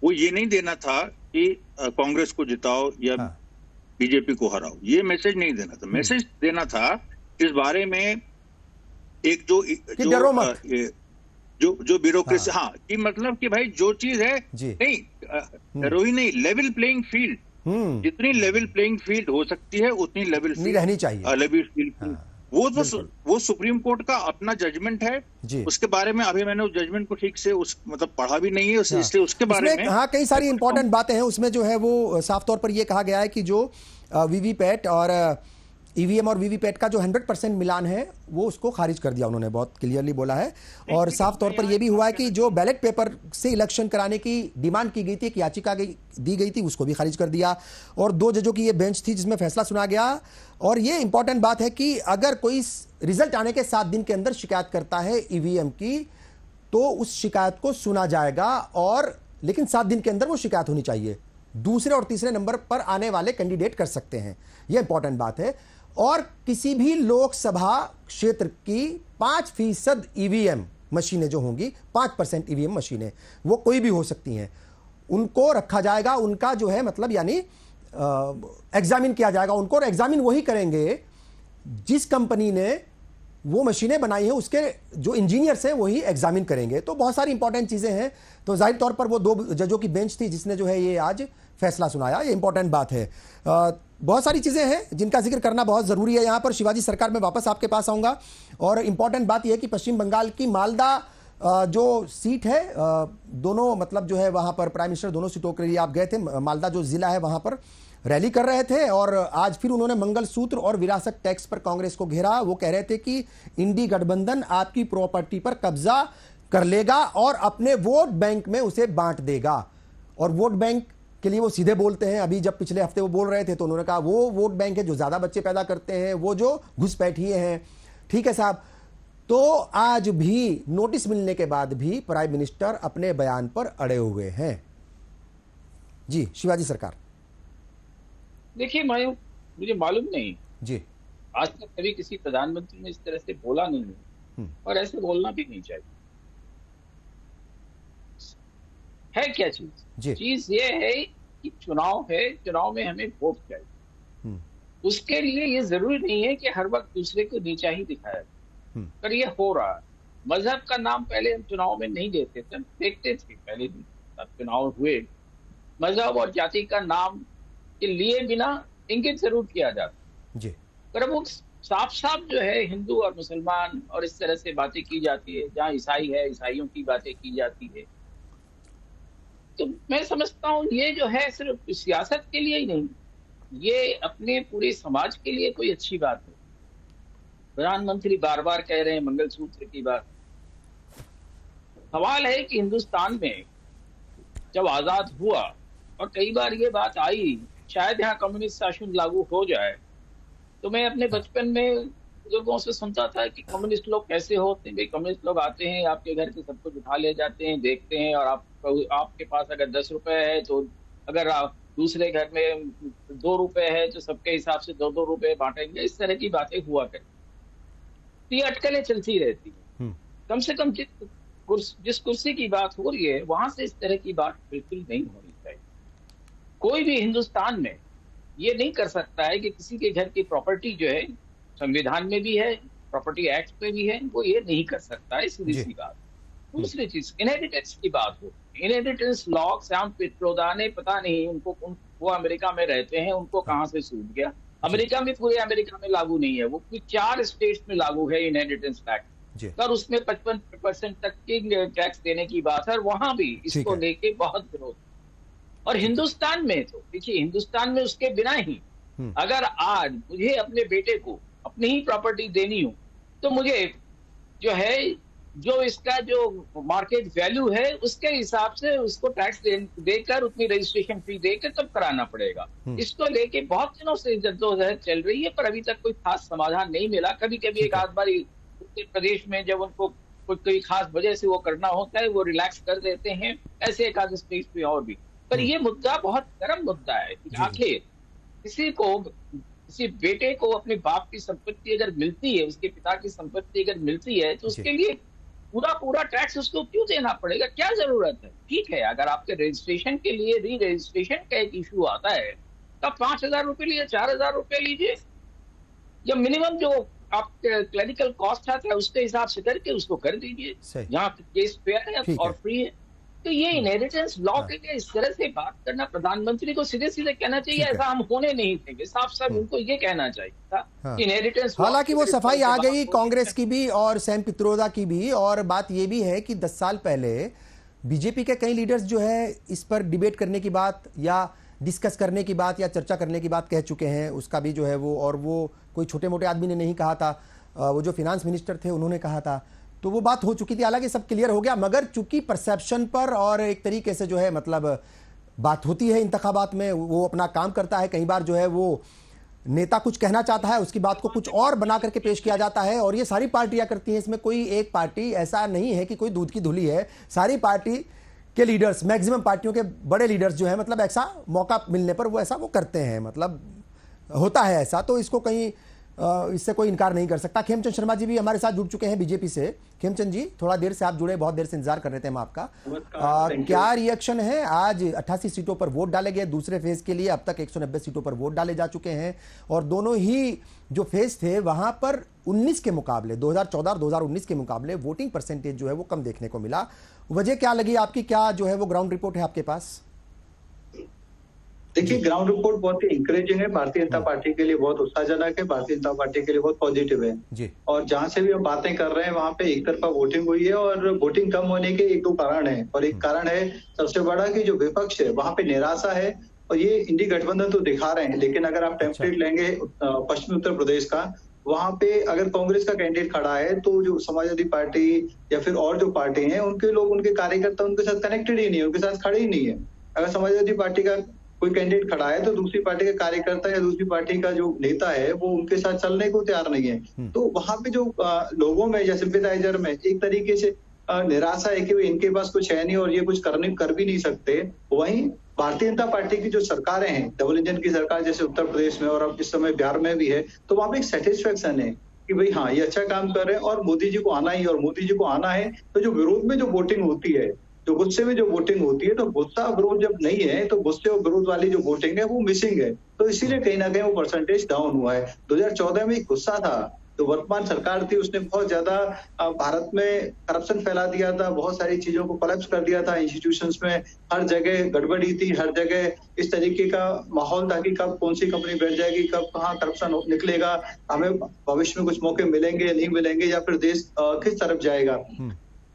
वो ये नहीं देना था कि कांग्रेस को जिताओ या बीजेपी को हराओ, ये मैसेज नहीं देना था। मैसेज देना था इस बारे में एक जो ब्यूरोक्रेसी, हाँ, कि मतलब कि भाई जो चीज है नहीं, डरो ही नहीं, लेवल प्लेइंग फील्ड, जितनी लेवल प्लेइंग फील्ड हो सकती है उतनी लेवल फील्ड रहनी चाहिए, लेवल फील्ड। वो सुप्रीम कोर्ट का अपना जजमेंट है, उसके बारे में अभी मैंने उस जजमेंट को ठीक से मतलब पढ़ा भी नहीं है, इसलिए उसके बारे में हाँ कई सारी इंपॉर्टेंट बातें हैं उसमें। जो है वो साफ तौर पर ये कहा गया है कि जो वीवीपैट और ईवीएम और वीवीपैट का जो 100% मिलान है वो उसको खारिज कर दिया उन्होंने, बहुत क्लियरली बोला है। और साफ तौर पर यह भी हुआ है कि जो बैलेट पेपर से इलेक्शन कराने की डिमांड की गई थी, एक याचिका दी गई थी, उसको भी खारिज कर दिया। और 2 जजों की ये बेंच थी जिसमें फैसला सुना गया। और ये इंपॉर्टेंट बात है कि अगर कोई रिजल्ट आने के 7 दिन के अंदर शिकायत करता है ईवीएम की, तो उस शिकायत को सुना जाएगा, और लेकिन 7 दिन के अंदर वो शिकायत होनी चाहिए। दूसरे और तीसरे नंबर पर आने वाले कैंडिडेट कर सकते हैं, यह इंपॉर्टेंट बात है। और किसी भी लोकसभा क्षेत्र की 5% ईवीएम मशीनें जो होंगी, 5% ईवीएम मशीनें, वो कोई भी हो सकती हैं, उनको रखा जाएगा। उनका जो है मतलब यानी एग्जामिन किया जाएगा उनको, और एग्जामिन वही करेंगे जिस कंपनी ने वो मशीनें बनाई हैं, उसके जो इंजीनियर्स हैं वही एग्जामिन करेंगे। तो बहुत सारी इंपॉर्टेंट चीजें हैं। तो जाहिर तौर पर वो 2 जजों की बेंच थी जिसने जो है ये आज फैसला सुनाया, ये इंपॉर्टेंट बात है। बहुत सारी चीजें हैं जिनका जिक्र करना बहुत जरूरी है। यहां पर शिवाजी सरकार में वापस आपके पास आऊंगा, और इंपॉर्टेंट बात यह है कि पश्चिम बंगाल की मालदा जो सीट है, दोनों मतलब जो है वहां पर प्राइम मिनिस्टर दोनों सीटों के लिए आप गए थे। मालदा जो जिला है वहां पर रैली कर रहे थे, और आज फिर उन्होंने मंगलसूत्र और विरासत टैक्स पर कांग्रेस को घेरा। वो कह रहे थे कि इंडी गठबंधन आपकी प्रॉपर्टी पर कब्जा कर लेगा और अपने वोट बैंक में उसे बांट देगा। और वोट बैंक के लिए वो सीधे बोलते हैं। अभी जब पिछले हफ्ते वो बोल रहे थे तो उन्होंने कहा वो वोट बैंक है जो ज्यादा बच्चे पैदा करते हैं, वो जो घुसपैठिए हैं। ठीक है साहब, तो आज भी नोटिस मिलने के बाद भी प्राइम मिनिस्टर अपने बयान पर अड़े हुए हैं। जी शिवाजी सरकार। देखिए मुझे मालूम नहीं जी, आज तक कभी किसी प्रधानमंत्री ने इस तरह से बोला नहीं है, और ऐसे बोलना भी नहीं चाहिए। है क्या चीज ये है कि चुनाव है, चुनाव में हमें वोट चाहिए। उसके लिए ये जरूरी नहीं है कि हर वक्त दूसरे को नीचा ही दिखाया जाए, पर ये हो रहा है। मजहब का नाम पहले हम चुनाव में नहीं देते थे, हम देखते थे पहले भी चुनाव हुए, मजहब और जाति का नाम के लिए बिना इंगित जरूर किया जाता जी। पर वो साफ साफ जो है हिंदू और मुसलमान और इस तरह से बातें की जाती है, जहाँ ईसाई है ईसाइयों की बातें की जाती है। तो मैं समझता हूँ ये जो है सिर्फ सियासत के लिए ही नहीं, ये अपने पूरे समाज के लिए कोई अच्छी बात है। प्रधानमंत्री बार बार कह रहे हैं मंगलसूत्र की बात। सवाल है कि हिंदुस्तान में जब आजाद हुआ, और कई बार ये बात आई शायद यहाँ कम्युनिस्ट शासन लागू हो जाए, तो मैं अपने बचपन में बुजुर्गों से सुनता था कि कम्युनिस्ट लोग कैसे होते हैं। कम्युनिस्ट लोग आते हैं, आपके घर के सब कुछ उठा ले जाते हैं, देखते हैं, और आपके पास अगर 10 रुपए है तो अगर आप दूसरे घर में 2 रुपए है तो सबके हिसाब से 2-2 रुपए बांटेंगे। इस तरह की बातें हुआ करती, ये अटकलें चलती रहती है। कम से कम जिस कुर्सी की बात हो रही है वहां से इस तरह की बात बिल्कुल नहीं होनी चाहिए। कोई भी हिंदुस्तान में ये नहीं कर सकता है कि किसी के घर की प्रॉपर्टी जो है, संविधान में भी है, प्रॉपर्टी एक्ट में भी है, वो ये नहीं कर सकता है, सीधी सी बात। दूसरी चीज इनहेरिटेंस की बात हो, इनहेरिटेंस लॉ श्याम पित्रोदा ने पता नहीं वो अमेरिका में रहते हैं, उनको कहाँ से सूझ गया। अमेरिका में, पूरे अमेरिका में लागू नहीं है, वो 4 स्टेट्स में लागू है इनहेरिटेंस एक्ट, और उसमें 55% तक की टैक्स देने की बात है, और वहां भी इसको लेके बहुत विरोध। और हिंदुस्तान में तो देखिए, हिंदुस्तान में उसके बिना ही अगर आज मुझे अपने बेटे को अपनी ही प्रॉपर्टी देनी हो, तो मुझे जो है जो इसका जो मार्केट वैल्यू है उसके हिसाब से उसको टैक्स देकर, उतनी रजिस्ट्रेशन फी देकर तब कराना पड़ेगा। इसको लेके बहुत दिनों से जद्दोजहद चल रही है, पर अभी तक कोई खास समाधान नहीं मिला। कभी कभी एक आध बार उत्तर प्रदेश में जब उनको कोई खास वजह से वो करना होता है, वो रिलैक्स कर देते हैं, ऐसे एक आध स्टेट पे और भी। पर ये मुद्दा बहुत गर्म मुद्दा है। आखिर किसी बेटे को अपने बाप की संपत्ति अगर मिलती है, उसके पिता की संपत्ति अगर मिलती है, तो उसके लिए पूरा टैक्स उसको क्यों देना पड़ेगा? क्या जरूरत है? ठीक है, अगर आपके रजिस्ट्रेशन के लिए री रजिस्ट्रेशन का एक इशू आता है, तब 5,000 रुपए लीजिए, 4,000 रुपए लीजिए, या मिनिमम जो आपके क्लरिकल कॉस्ट आता है उसके हिसाब से करके उसको कर दीजिए, जहाँ केस फेयर है और फ्री है। तो ये इनहेरिटेंस लॉ के लिए इस तरह से बात करना, प्रधानमंत्री को सीधे सीधे कहना चाहिए ऐसा हम होने नहीं देंगे। साफ साफ उनको ये कहना चाहिए था इनहेरिटेंस। हालांकि वो सफाई आ गई कांग्रेस की भी और सैम पित्रोदा की भी। और बात ये भी है कि 10 साल पहले बीजेपी के कई लीडर्स जो है इस पर डिबेट करने की बात, या डिस्कस करने की बात या चर्चा करने की बात कह चुके हैं, उसका भी जो है वो, और वो कोई छोटे मोटे आदमी ने नहीं कहा था, वो जो फिनांस मिनिस्टर थे उन्होंने कहा था, तो वो बात हो चुकी थी। हालांकि सब क्लियर हो गया, मगर चूंकि परसेप्शन पर और एक तरीके से जो है मतलब बात होती है इंतखाबात में, वो अपना काम करता है, कई बार जो है वो नेता कुछ कहना चाहता है, उसकी बात को कुछ और बना करके पेश किया जाता है, और ये सारी पार्टियां करती हैं। इसमें कोई एक पार्टी ऐसा नहीं है कि कोई दूध की धुली है, सारी पार्टी के लीडर्स, मैक्सिमम पार्टियों के बड़े लीडर्स जो है मतलब ऐसा मौका मिलने पर वो ऐसा वो करते हैं, मतलब होता है ऐसा, तो इसको कहीं इससे कोई इनकार नहीं कर सकता। खेमचंद शर्मा जी भी हमारे साथ जुड़ चुके हैं बीजेपी से। खेमचंद जी, थोड़ा देर से आप जुड़े, बहुत देर से इंतजार कर रहे थे हम आपका। क्या रिएक्शन है? आज 88 सीटों पर वोट डाले गए दूसरे फेज के लिए, अब तक 190 सीटों पर वोट डाले जा चुके हैं, और दोनों ही जो फेज थे वहां पर 19 के मुकाबले, 2014 और 2019 के मुकाबले वोटिंग परसेंटेज जो है वो कम देखने को मिला। वजह क्या लगी आपकी? क्या जो है वो ग्राउंड रिपोर्ट है आपके पास? देखिए, ग्राउंड रिपोर्ट बहुत ही इंकरेजिंग है, भारतीय जनता पार्टी के लिए बहुत उत्साहजनक है, भारतीय जनता पार्टी के लिए बहुत पॉजिटिव है जी। और जहां से भी हम बातें कर रहे हैं वहां पे एक तरफा वोटिंग हुई है, और वोटिंग कम होने के एक दो कारण है, और एक कारण है सबसे बड़ा कि जो विपक्ष है वहां पे निराशा है, और ये इंडी गठबंधन तो दिखा रहे हैं, लेकिन अगर आप टेम्पलेट लेंगे पश्चिमी उत्तर प्रदेश का, वहां पे अगर कांग्रेस का कैंडिडेट खड़ा है तो जो समाजवादी पार्टी या फिर और जो पार्टी हैं उनके लोग, उनके कार्यकर्ता उनके साथ कनेक्टेड ही नहीं है, उनके साथ खड़े ही नहीं है। अगर समाजवादी पार्टी का कोई कैंडिडेट खड़ा है तो दूसरी पार्टी के कार्यकर्ता या दूसरी पार्टी का जो नेता है वो उनके साथ चलने को तैयार नहीं है। तो वहां पे जो लोगों में या सिंपैथाइजर में एक तरीके से निराशा है कि इनके पास कुछ है नहीं और ये कुछ कर भी नहीं सकते। वहीं भारतीय जनता पार्टी की जो सरकारें हैं, डबल इंजन की सरकार जैसे उत्तर प्रदेश में और अब इस समय बिहार में भी है, तो वहां पे एक सेटिस्फेक्शन है कि भाई हाँ, ये अच्छा काम कर रहे हैं और मोदी जी को आना ही, और मोदी जी को आना है तो जो विरोध में जो वोटिंग होती है, जो गुस्से में जो वोटिंग होती है, तो गुस्सा विरोध जब नहीं है तो गुस्से और विरोध वाली जो वोटिंग है वो मिसिंग है, तो इसीलिए कहीं ना कहीं वो परसेंटेज डाउन हुआ है। 2014 में एक गुस्सा था, तो वर्तमान सरकार थी उसने बहुत ज्यादा भारत में करप्शन फैला दिया था, बहुत सारी चीजों को कोलैप्स कर दिया था, इंस्टीट्यूशंस में हर जगह गड़बड़ी थी, हर जगह इस तरीके का माहौल था कि कब कौन सी कंपनी बैठ जाएगी, कब कहाँ करप्शन निकलेगा, हमें भविष्य में कुछ मौके मिलेंगे नहीं मिलेंगे, या फिर देश किस तरफ जाएगा।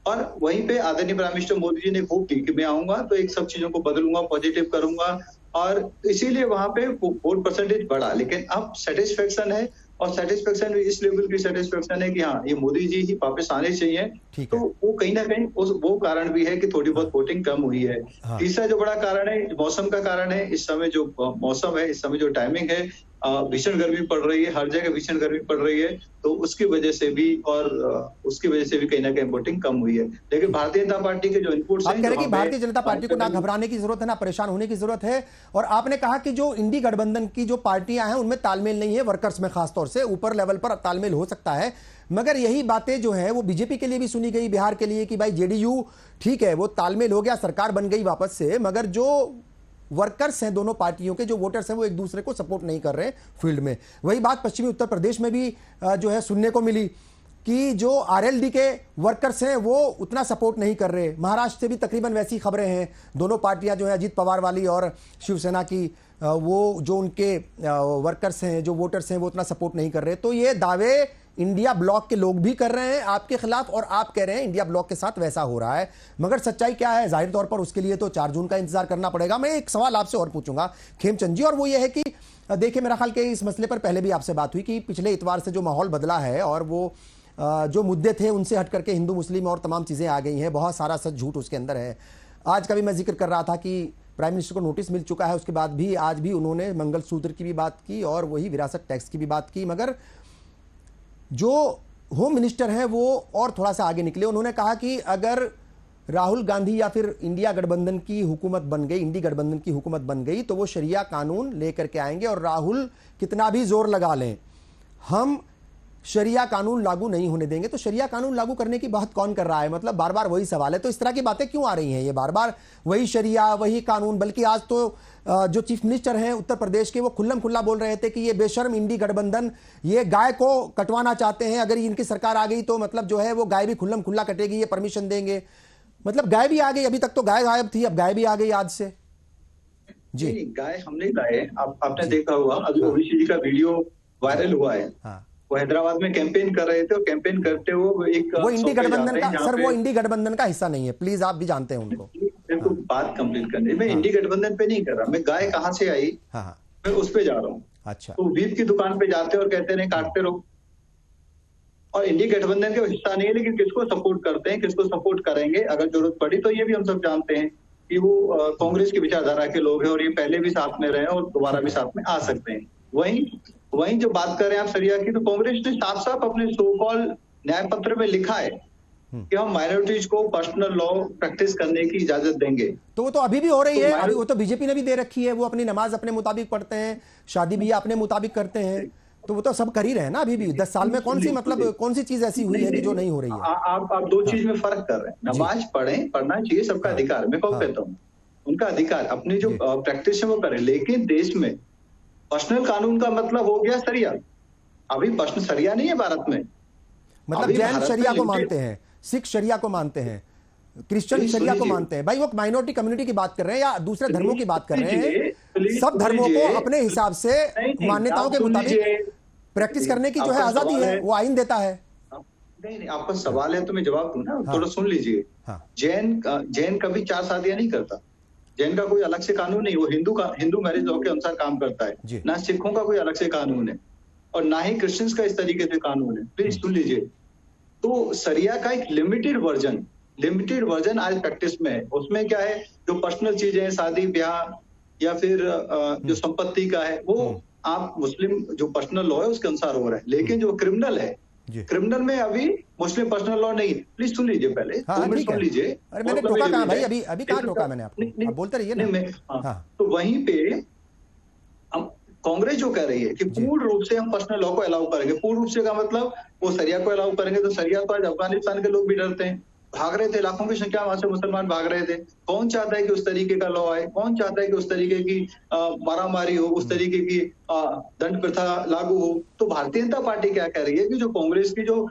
और वहीं पे आदरणीय प्राइम मिनिस्टर मोदी जी ने खूब की कि मैं आऊंगा तो एक सब चीजों को बदलूंगा, पॉजिटिव करूंगा, और इसीलिए वहां पे वोट परसेंटेज बढ़ा। लेकिन अब सेटिस्फेक्शन है, और सेटिस्फेक्शन इस लेवल की सेटिस्फेक्शन है कि हाँ, ये मोदी जी ही वापस आने चाहिए, तो वो कहीं ना कहीं वो कारण भी है कि थोड़ी बहुत वोटिंग कम हुई है। तीसरा जो बड़ा कारण है मौसम का कारण है। इस समय जो मौसम है, इस समय जो टाइमिंग है, भीषण गर्मी पड़ रही है, हर जगह भीषण गर्मी पड़ रही है, तो उसकी वजह से भी कहीं ना कहीं वोटिंग कम हुई है। लेकिन भारतीय जनता पार्टी के जो इनपुट्स हैं, आप कह रहे हैं कि भारतीय जनता पार्टी को ना घबराने की जरूरत है, ना परेशान होने की जरूरत है, और आपने कहा कि जो इंडी गठबंधन की जो पार्टियां हैं उनमें तालमेल नहीं है, वर्कर्स में खासतौर से, ऊपर लेवल पर तालमेल हो सकता है, मगर यही बातें जो है वो बीजेपी के लिए भी सुनी गई, बिहार के लिए, कि भाई जेडीयू ठीक है वो तालमेल हो गया, सरकार बन गई वापस से, मगर जो वर्कर्स हैं दोनों पार्टियों के, जो वोटर्स हैं, वो एक दूसरे को सपोर्ट नहीं कर रहे फील्ड में। वही बात पश्चिमी उत्तर प्रदेश में भी जो है सुनने को मिली कि जो आरएलडी के वर्कर्स हैं वो उतना सपोर्ट नहीं कर रहे। महाराष्ट्र से भी तकरीबन वैसी खबरें हैं, दोनों पार्टियां जो है अजीत पवार वाली और शिवसेना की, वो जो उनके वर्कर्स हैं, जो वोटर्स हैं, वो उतना सपोर्ट नहीं कर रहे। तो ये दावे इंडिया ब्लॉक के लोग भी कर रहे हैं आपके खिलाफ, और आप कह रहे हैं इंडिया ब्लॉक के साथ वैसा हो रहा है, मगर सच्चाई क्या है? जाहिर तौर पर उसके लिए तो 4 जून का इंतजार करना पड़ेगा। मैं एक सवाल आपसे और पूछूंगा खेमचंद जी, और वो ये है कि देखिए, मेरा ख्याल कि इस मसले पर पहले भी आपसे बात हुई कि पिछले इतवार से जो माहौल बदला है, और वो जो मुद्दे थे उनसे हट करके हिंदू मुस्लिम और तमाम चीजें आ गई हैं, बहुत सारा सच झूठ उसके अंदर है। आज का भी मैं जिक्र कर रहा था कि प्राइम मिनिस्टर को नोटिस मिल चुका है, उसके बाद भी आज भी उन्होंने मंगलसूत्र की भी बात की और वही विरासत टैक्स की भी बात की, मगर जो होम मिनिस्टर हैं वो और थोड़ा सा आगे निकले। उन्होंने कहा कि अगर राहुल गांधी या फिर इंडिया गठबंधन की हुकूमत बन गई, इंडी गठबंधन की हुकूमत बन गई, तो वो शरिया कानून लेकर के आएंगे, और राहुल कितना भी जोर लगा लें, हम शरिया कानून लागू नहीं होने देंगे। तो शरिया कानून लागू करने की बात कौन कर रहा है? मतलब बार बार वही सवाल है। तो इस तरह की बातें क्यों आ रही हैं? ये बार बार वही शरिया, वही कानून, बल्कि आज तो जो चीफ मिनिस्टर हैं उत्तर प्रदेश के, वो खुल्लम खुल्ला बोल रहे थे कि ये बेशर्म इंडी गठबंधन ये गाय को कटवाना चाहते हैं, अगर इनकी सरकार आ गई तो मतलब जो है वो गाय भी खुल्लम खुल्ला कटेगी, ये परमिशन देंगे। मतलब गाय भी आ गई, अभी तक तो गाय गायब थी, अब गाय भी आ गई आज से। जी, गाय हमने लाए, आपने देखा हुआ, अभी ओवैसी जी का वीडियो वायरल हुआ है। वो हैदराबाद में कैंपेन कर रहे थे, और कैंपेन करते हुए एक वो इंडी गठबंधन का, सर वो इंडी गठबंधन का हिस्सा नहीं है, प्लीज, आप भी जानते हैं उनको। बिल्कुल बात कंप्लीट करनी, मैं इंडी गठबंधन पे नहीं कर रहा, मैं गाय कहाँ से आई मैं उस पे जा रहा हूँ। अच्छा, तो वीप की दुकान पे जाते हैं और कहते हैं काटते रहो, और इंडी गठबंधन का हिस्सा नहीं है, लेकिन किसको सपोर्ट करते हैं, किसको सपोर्ट करेंगे अगर जरूरत पड़ी, तो ये भी हम सब जानते हैं कि वो कांग्रेस की विचारधारा के लोग हैं और ये पहले भी साथ में रहे और दोबारा भी साथ में आ सकते हैं। वहीं जो बात कर रहे हैं आप सरिया की, तो कांग्रेस ने साफ साफ अपने सो कॉल न्याय पत्र में लिखा है कि हम माइनॉरिटीज को पर्सनल लॉ प्रैक्टिस करने की इजाजत देंगे। तो वो तो अभी भी हो रही है, अभी वो तो बीजेपी ने भी दे रखी है, वो अपनी नमाज अपने मुताबिक पढ़ते हैं, शादी भी अपने मुताबिक करते हैं, तो वो तो सब कर ही रहे हैं ना अभी भी। 10 साल में कौन सी चीज ऐसी हुई है कि जो नहीं हो रही है? आप दो चीज में फर्क कर रहे हैं। नमाज पढ़ना चाहिए, सबका अधिकार, मैं कब कहता हूँ उनका अधिकार, अपनी जो प्रैक्टिस है वो करें, लेकिन देश में पर्सनल कानून का मतलब हो गया सरिया। अभी पर्सनल सरिया नहीं है भारत में, मतलब जैन शरिया को मानते हैं, सिख शरिया को मानते हैं, क्रिश्चियन शरिया को मानते हैं। भाई वो माइनॉरिटी कम्युनिटी की बात कर रहे हैं या दूसरे धर्मों की बात कर रहे हैं? सब धर्मों को अपने हिसाब से मान्यताओं के मुताबिक प्रैक्टिस करने की जो है आजादी है, वो आइन देता है। नहीं, आपका सवाल है तो मैं जवाब दूं ना, थोड़ा सुन लीजिए। जैन कभी 4 शादियां नहीं करता, जैन का कोई अलग से कानून नहीं, वो हिंदू मैरिज लॉ के अनुसार काम करता है। ना सिखों का कोई अलग से कानून है और ना ही क्रिश्चियंस का इस तरीके से कानून है। प्लीज सुन लीजिए। तो सरिया का एक लिमिटेड वर्जन आज प्रैक्टिस में है। उसमें क्या है, जो पर्सनल चीजें हैं, शादी ब्याह या फिर जो संपत्ति का है, वो आप मुस्लिम जो पर्सनल लॉ है उसके अनुसार हो रहा है। लेकिन जो क्रिमिनल है, क्रिमिनल में अभी मुस्लिम पर्सनल लॉ नहीं। प्लीज सुन लीजिए पहले, सुन लीजिए। अरे मैंने टोका कहाँ भाई, अभी कहाँ टोका मैंने आपको, आप बोलते रहिए ना। तो वहीं पे कांग्रेस जो कह रही है कि पूर्ण रूप से हम पर्सनल लॉ को अलाउ करेंगे, पूर्ण रूप से का मतलब वो सरिया को अलाउ करेंगे, तो सरिया तो आज अफगानिस्तान के लोग भी डरते हैं, भाग रहे थे, लाखों की संख्या वहां से मुसलमान भाग रहे थे। कौन चाहता है कि उस तरीके का लॉ आए? कौन चाहता है कि उस तरीके की मारामारी हो, उस तरीके की दंड प्रथा लागू हो? तो भारतीय जनता पार्टी क्या कह रही है कि जो कांग्रेस की जो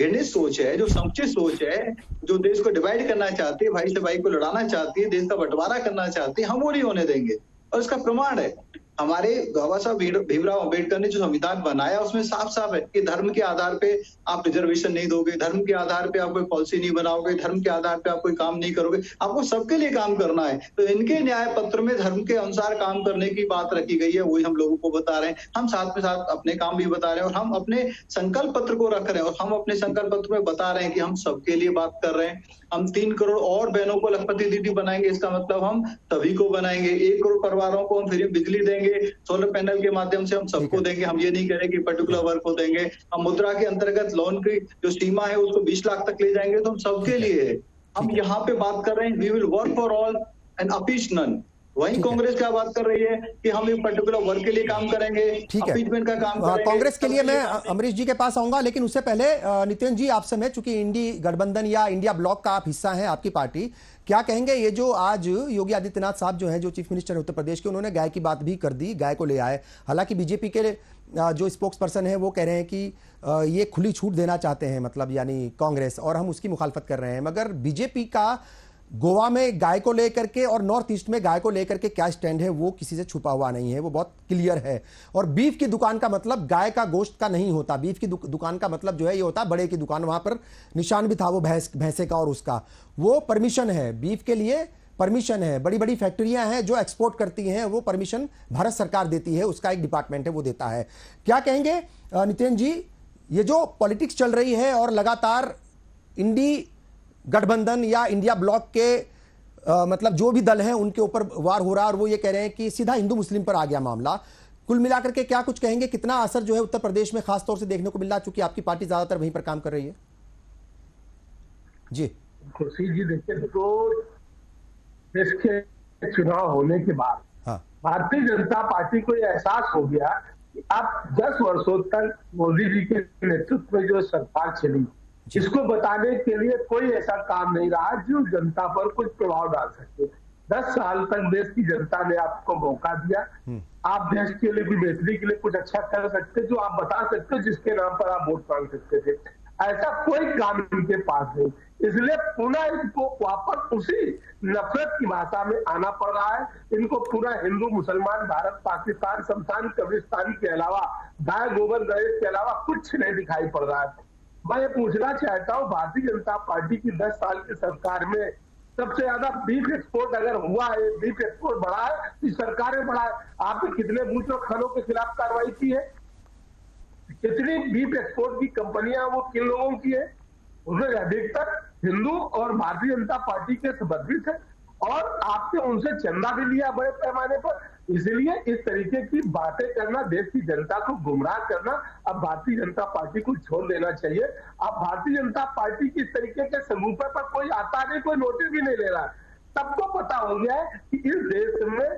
घृणित सोच है, जो संकुचित सोच है, जो देश को डिवाइड करना चाहती है, भाई से भाई को लड़ाना चाहती है, देश का बंटवारा करना चाहती है, हम वो नहीं होने देंगे। और इसका प्रमाण है, हमारे बाबा साहब भीमराव अंबेडकर ने जो संविधान बनाया उसमें साफ साफ है कि धर्म के आधार पे आप रिजर्वेशन नहीं दोगे, धर्म के आधार पे आप कोई पॉलिसी नहीं बनाओगे, धर्म के आधार पे आप कोई काम नहीं करोगे, आपको सबके लिए काम करना है। तो इनके न्याय पत्र में धर्म के अनुसार काम करने की बात रखी गई है, वही हम लोगों को बता रहे हैं। हम साथ में साथ अपने काम भी बता रहे हैं और हम अपने संकल्प पत्र को रख रहे हैं, और हम अपने संकल्प पत्र में बता रहे हैं कि हम सबके लिए बात कर रहे हैं। हम 3 करोड़ और बहनों को लखपति दीदी बनाएंगे, इसका मतलब हम सभी को बनाएंगे। 1 करोड़ परिवारों को हम फ्री बिजली देंगे, सोलर पैनल के माध्यम से हम सबको देंगे। हम ये नहीं कह रहे कि पर्टिकुलर वर्ग को देंगे। हम मुद्रा के अंतर्गत लोन की जो सीमा है उसको 20 लाख तक ले जाएंगे, तो हम सबके लिए है। हम यहाँ पे बात कर रहे हैं we will work for all and appease none. वहीं कांग्रेस क्या बात कर रही है कि हम एक पर्टिकुलर वर्ग के लिए काम करेंगे, अपीचमेंट का काम करेंगे। कांग्रेस के लिए मैं अमरीश जी के पास आऊंगा, लेकिन उससे पहले नितिन जी आपसे मैं, चूंकि इंडी गठबंधन या इंडिया ब्लॉक का आप हिस्सा हैं, आपकी पार्टी, क्या कहेंगे ये जो आज योगी आदित्यनाथ साहब जो हैं, जो चीफ मिनिस्टर है उत्तर प्रदेश के, उन्होंने गाय की बात भी कर दी, गाय को ले आए। हालांकि बीजेपी के जो स्पोक्स पर्सन है वो कह रहे हैं कि ये खुली छूट देना चाहते हैं, मतलब यानी कांग्रेस, और हम उसकी मुखालफत कर रहे हैं। मगर बीजेपी का गोवा में गाय को लेकर के और नॉर्थ ईस्ट में गाय को लेकर के क्या स्टैंड है वो किसी से छुपा हुआ नहीं है, वो बहुत क्लियर है। और बीफ की दुकान का मतलब गाय का गोश्त का नहीं होता, बीफ की दुकान का मतलब जो है ये होता है बड़े की दुकान। वहां पर निशान भी था वो भैंसे का, और उसका वो परमिशन है, बीफ के लिए परमिशन है। बड़ी बड़ी फैक्ट्रियां हैं जो एक्सपोर्ट करती हैं, वो परमिशन भारत सरकार देती है, उसका एक डिपार्टमेंट है वो देता है। क्या कहेंगे नितिन जी, ये जो पॉलिटिक्स चल रही है और लगातार इंडी गठबंधन या इंडिया ब्लॉक के मतलब जो भी दल हैं उनके ऊपर वार हो रहा है, और वो ये कह रहे हैं कि सीधा हिंदू मुस्लिम पर आ गया मामला, कुल मिलाकर के क्या कुछ कहेंगे, कितना असर जो है उत्तर प्रदेश में खासतौर से देखने को मिल रहा, चूंकि आपकी पार्टी ज्यादातर वहीं पर काम कर रही है? जी खुशी जी, देखिए तो देश के चुनाव होने के बाद भारतीय जनता पार्टी को यह एहसास हो गया कि अब 10 वर्षों तक मोदी जी के नेतृत्व में जो सरकार चली, इसको बताने के लिए कोई ऐसा काम नहीं रहा जो जनता पर कुछ प्रभाव डाल सके। 10 साल तक देश की जनता ने आपको मौका दिया, आप देश के लिए भी बेहतरी के लिए कुछ अच्छा कर सकते, जो आप बता सकते, जिसके नाम पर आप वोट मांग सकते थे। ऐसा कोई काम इनके पास नहीं, इसलिए पुनः इनको वापस उसी नफरत की भाषा में आना पड़ रहा है। इनको पूरा हिंदू मुसलमान, भारत पाकिस्तान, शमशान कब्रिस्तान के अलावा, गाय गोबर गणेश के अलावा कुछ नहीं दिखाई पड़ रहा है। मैं ये पूछना चाहता हूँ, भारतीय जनता पार्टी की 10 साल की सरकार में सबसे ज्यादा बीफ एक्सपोर्ट अगर हुआ है, बीफ एक्सपोर्ट बढ़ा है, तो सरकार ने बढ़ा है। आपने कितने बूचड़ खानों के खिलाफ कार्रवाई की है? कितनी बीफ एक्सपोर्ट की कंपनियां वो किन लोगों की है? उसमें अधिकतर हिंदू और भारतीय जनता पार्टी के समर्थित है, और आपने उनसे चंदा भी लिया बड़े पैमाने पर। इसलिए इस तरीके की बातें करना, देश की जनता को गुमराह करना, अब भारतीय जनता पार्टी को छोड़ देना चाहिए। अब भारतीय जनता पार्टी की इस तरीके के समूह पर कोई आता नहीं, कोई नोटिस भी नहीं ले रहा है। सबको पता हो गया है कि इस देश में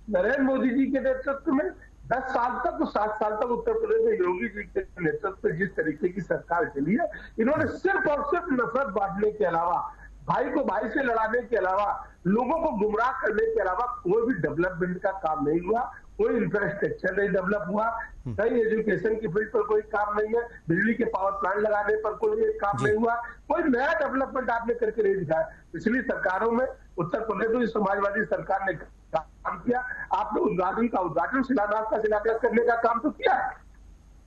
नरेंद्र मोदी जी के नेतृत्व में 10 साल तक, तो 7 साल तक उत्तर प्रदेश में योगी जी के नेतृत्व में जिस तरीके की सरकार चली है, इन्होंने सिर्फ और सिर्फ नफरत बांटने के अलावा, भाई को भाई से लड़ाने के अलावा, लोगों को गुमराह करने के अलावा कोई भी डेवलपमेंट का काम नहीं हुआ। कोई इंफ्रास्ट्रक्चर नहीं डेवलप हुआ, कहीं एजुकेशन की फील्ड पर कोई काम नहीं है, बिजली के पावर प्लांट लगाने पर कोई काम नहीं हुआ, कोई नया डेवलपमेंट आपने करके नहीं दिखाया। पिछली सरकारों में उत्तर प्रदेश में समाजवादी सरकार ने काम किया, आपने उद्घाटन का उद्घाटन, शिलान्यास का शिलान्यास करने का काम तो किया है,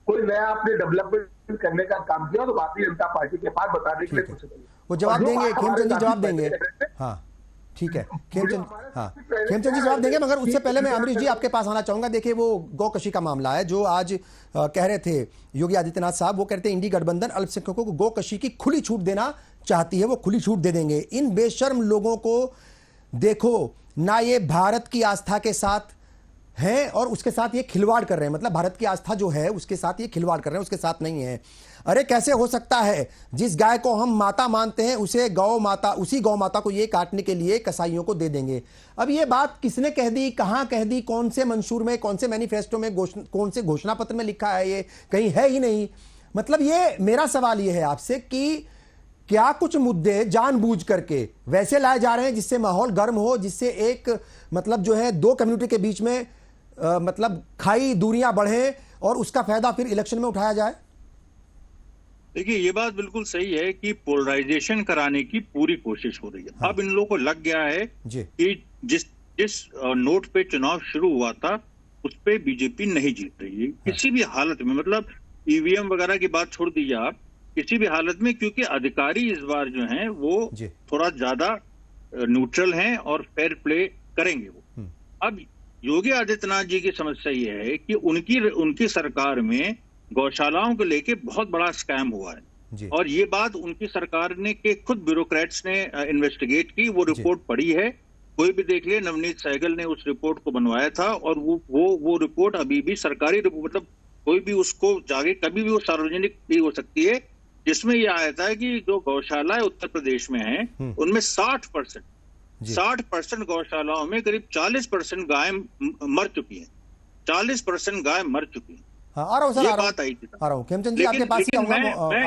कोई नया आपने डेवलपमेंट करने का काम किया तो भारतीय जनता पार्टी के पास बताने के लिए कुछ नहीं। वो जवाब देंगे, खेमचंद जी जवाब देंगे। हाँ ठीक है, खेमचंद, हाँ खेमचंद जी जवाब देंगे, मगर उससे पहले मैं अमरीश जी आपके पास आना चाहूंगा। देखिए वो गौकशी का मामला है जो आज कह रहे थे योगी आदित्यनाथ साहब, वो कहते हैं इंडी गठबंधन अल्पसंख्यकों को गौकशी की खुली छूट देना चाहती है, वो खुली छूट दे देंगे। इन बेशर्म लोगों को देखो ना, ये भारत की आस्था के साथ हैं और उसके साथ ये खिलवाड़ कर रहे हैं, मतलब भारत की आस्था जो है उसके साथ ये खिलवाड़ कर रहे हैं, उसके साथ नहीं है। अरे कैसे हो सकता है, जिस गाय को हम माता मानते हैं उसे गौ माता, उसी गौ माता को ये काटने के लिए कसाईयों को दे देंगे। अब ये बात किसने कह दी, कहां कह दी, कौन से मंशूर में, कौन से मैनिफेस्टो में, कौन से घोषणा पत्र में लिखा है, ये कहीं है ही नहीं। मतलब ये मेरा सवाल ये है आपसे कि क्या कुछ मुद्दे जानबूझ करके वैसे लाए जा रहे हैं जिससे माहौल गर्म हो, जिससे एक मतलब जो है दो कम्युनिटी के बीच में मतलब खाई दूरियां बढ़े और उसका फायदा फिर इलेक्शन में उठाया जाए? देखिए ये बात बिल्कुल सही है कि पोलराइजेशन कराने की पूरी कोशिश हो रही है। हाँ। अब इन लोगों को लग गया है कि जिस नोट पे चुनाव शुरू हुआ था उस पे बीजेपी नहीं जीत रही है किसी भी हालत में। मतलब ईवीएम वगैरह की बात छोड़ दीजिए आप, किसी भी हालत में, क्योंकि अधिकारी इस बार जो हैं वो थोड़ा ज्यादा न्यूट्रल हैं और फेयर प्ले करेंगे वो। अब योगी आदित्यनाथ जी की समस्या ये है कि उनकी सरकार में गौशालाओं को लेके बहुत बड़ा स्कैम हुआ है, और ये बात उनकी सरकार ने के खुद ब्यूरोक्रेट्स ने इन्वेस्टिगेट की, वो रिपोर्ट पड़ी है, कोई भी देख ले, नवनीत सहगल ने उस रिपोर्ट को बनवाया था, और वो रिपोर्ट अभी भी सरकारी रिपोर्ट, मतलब कोई भी उसको जाके कभी भी वो सार्वजनिक भी हो सकती है, जिसमें यह आया था कि जो गौशालाएं उत्तर प्रदेश में हैं उनमें 60% गौशालाओं में करीब 40% गाय मर चुकी हैं, 40% गाय मर चुकी हैं। हाँ, आ रहा हूँ सर, ये बात आई थी। आ रहा हूँ खेमचंद जी, आपके पास ही आऊंगा,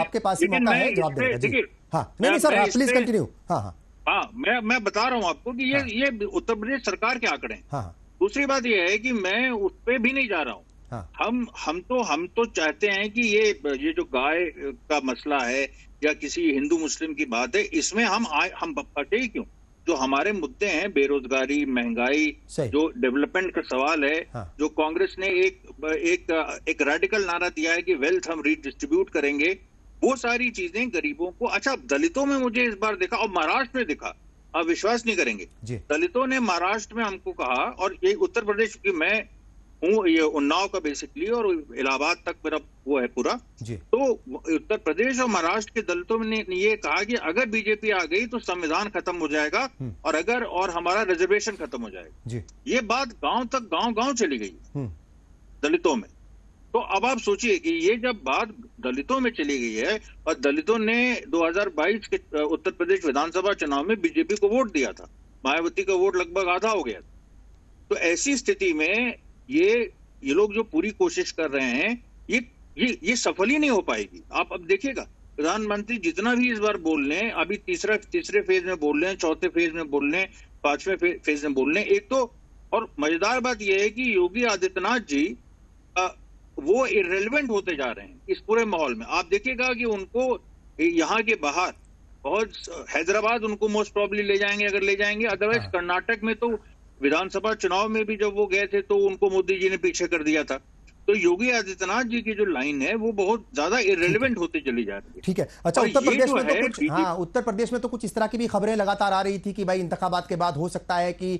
आपके पास ही मौका है जवाब देने का। जी हाँ, नहीं सर, प्लीज कंटिन्यू। हाँ हाँ हाँ, मैं बता रहा हूँ आपको कि ये उत्तर प्रदेश सरकार के आंकड़े हैं। हाँ, दूसरी बात ये है कि मैं उस पे भी नहीं जा रहा हूँ। हम तो चाहते हैं कि ये जो गाय का मसला है या किसी हिंदू मुस्लिम की बात है, इसमें हम फटे ही क्यों? जो हमारे मुद्दे हैं, बेरोजगारी, महंगाई, जो डेवलपमेंट का सवाल है, जो कांग्रेस ने एक रेडिकल नारा दिया है कि वेल्थ हम रीडिस्ट्रीब्यूट करेंगे, वो सारी चीजें गरीबों को। अच्छा, दलितों में मुझे इस बार देखा और महाराष्ट्र में दिखा, आप विश्वास नहीं करेंगे, दलितों ने महाराष्ट्र में हमको कहा, और ये उत्तर प्रदेश की मैं हूँ, ये उन्नाव का बेसिकली, और इलाहाबाद तक मेरा वो है पूरा, तो उत्तर प्रदेश और महाराष्ट्र के दलितों ने ये कहा कि अगर बीजेपी आ गई तो संविधान खत्म हो जाएगा, और हमारा रिजर्वेशन खत्म हो जाएगा। ये बात गांव चली गई दलितों में। तो अब आप सोचिए कि ये जब बात दलितों में चली गई है, और दलितों ने 2022 के उत्तर प्रदेश विधानसभा चुनाव में बीजेपी को वोट दिया था, मायावती का वोट लगभग आधा हो गया, तो ऐसी स्थिति में ये लोग जो पूरी कोशिश कर रहे हैं, ये सफल ही नहीं हो पाएगी। आप अब देखिएगा, प्रधानमंत्री जितना भी इस बार बोल रहे हैं, अभी तीसरे फेज में बोल रहे हैं, चौथे फेज में बोल रहे हैं, 5वें फेज में बोल रहे हैं। एक तो, और मजेदार बात यह है कि योगी आदित्यनाथ जी वो इररिलेवेंट होते जा रहे हैं इस पूरे माहौल में। आप देखिएगा कि उनको यहाँ के बाहर बहुत, हैदराबाद उनको मोस्ट प्रॉब्ली ले जाएंगे अगर ले जाएंगे, अदरवाइज कर्नाटक में तो विधानसभा चुनाव में भी जब वो गए थे तो उनको मोदी जी ने पीछे कर दिया था। तो योगी आदित्यनाथ जी की जो लाइन है वो बहुत ज्यादा इररिलेवेंट होती चली जा रही है। ठीक है। अच्छा, उत्तर प्रदेश में तो कुछ, हाँ, उत्तर प्रदेश में तो कुछ इस तरह की भी खबरें लगातार आ रही थी कि भाई इंतखाबात के बाद हो सकता है कि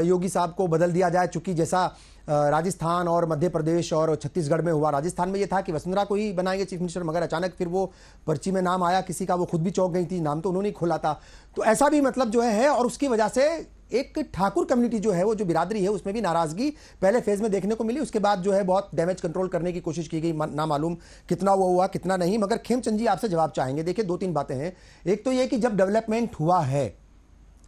योगी साहब को बदल दिया जाए, चूंकि जैसा राजस्थान और मध्य प्रदेश और छत्तीसगढ़ में हुआ। राजस्थान में ये था कि वसुंधरा को ही बनाएंगे चीफ मिनिस्टर, मगर अचानक फिर वो पर्ची में नाम आया किसी का, वो खुद भी चौंक गई थी, नाम तो उन्होंने खोला था। तो ऐसा भी मतलब जो है, और उसकी वजह से एक ठाकुर कम्युनिटी जो है, वो जो बिरादरी है, उसमें भी नाराजगी पहले फेज में देखने को मिली। उसके बाद जो है बहुत डैमेज कंट्रोल करने की कोशिश की गई, ना मालूम कितना वो हुआ कितना नहीं। मगर खेमचंद जी आपसे जवाब चाहेंगे। देखिए, 2-3 बातें हैं। एक तो ये कि जब डेवलपमेंट हुआ है,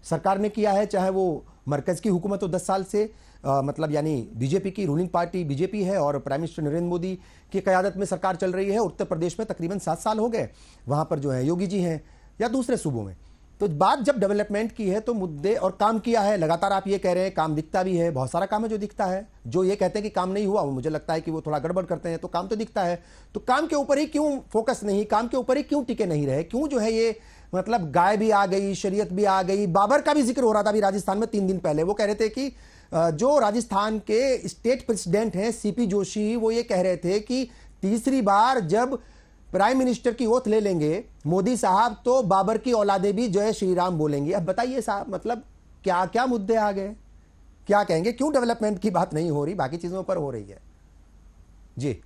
सरकार ने किया है, चाहे वो मरकज की हुकूमत हो 10 साल से, मतलब यानी बीजेपी की रूलिंग पार्टी बीजेपी है और प्राइम मिनिस्टर नरेंद्र मोदी की क़यादत में सरकार चल रही है। उत्तर प्रदेश में तकरीबन 7 साल हो गए, वहां पर जो है योगी जी हैं, या दूसरे सूबों में। तो बात जब डेवलपमेंट की है तो मुद्दे और काम किया है, लगातार आप ये कह रहे हैं काम दिखता भी है, बहुत सारा काम है जो दिखता है। जो ये कहते हैं कि काम नहीं हुआ, वो मुझे लगता है कि वो थोड़ा गड़बड़ करते हैं। तो काम तो दिखता है, तो काम के ऊपर ही क्यों फोकस नहीं, काम के ऊपर ही क्यों टिके नहीं रहे, क्यों जो है ये मतलब गाय भी आ गई, शरीयत भी आ गई। बाबर का भी जिक्र हो रहा था अभी राजस्थान में 3 दिन पहले। वो कह रहे थे कि जो राजस्थान के स्टेट प्रेसिडेंट हैं सीपी जोशी, वो ये कह रहे थे कि तीसरी बार जब प्राइम मिनिस्टर की ओथ ले लेंगे मोदी साहब, तो बाबर की औलादे भी जय श्री राम बोलेंगी। अब बताइए साहब, मतलब क्या क्या मुद्दे आ गए, क्या कहेंगे, क्यों डेवलपमेंट की बात नहीं हो रही, बाकी चीजों पर हो रही है? जी,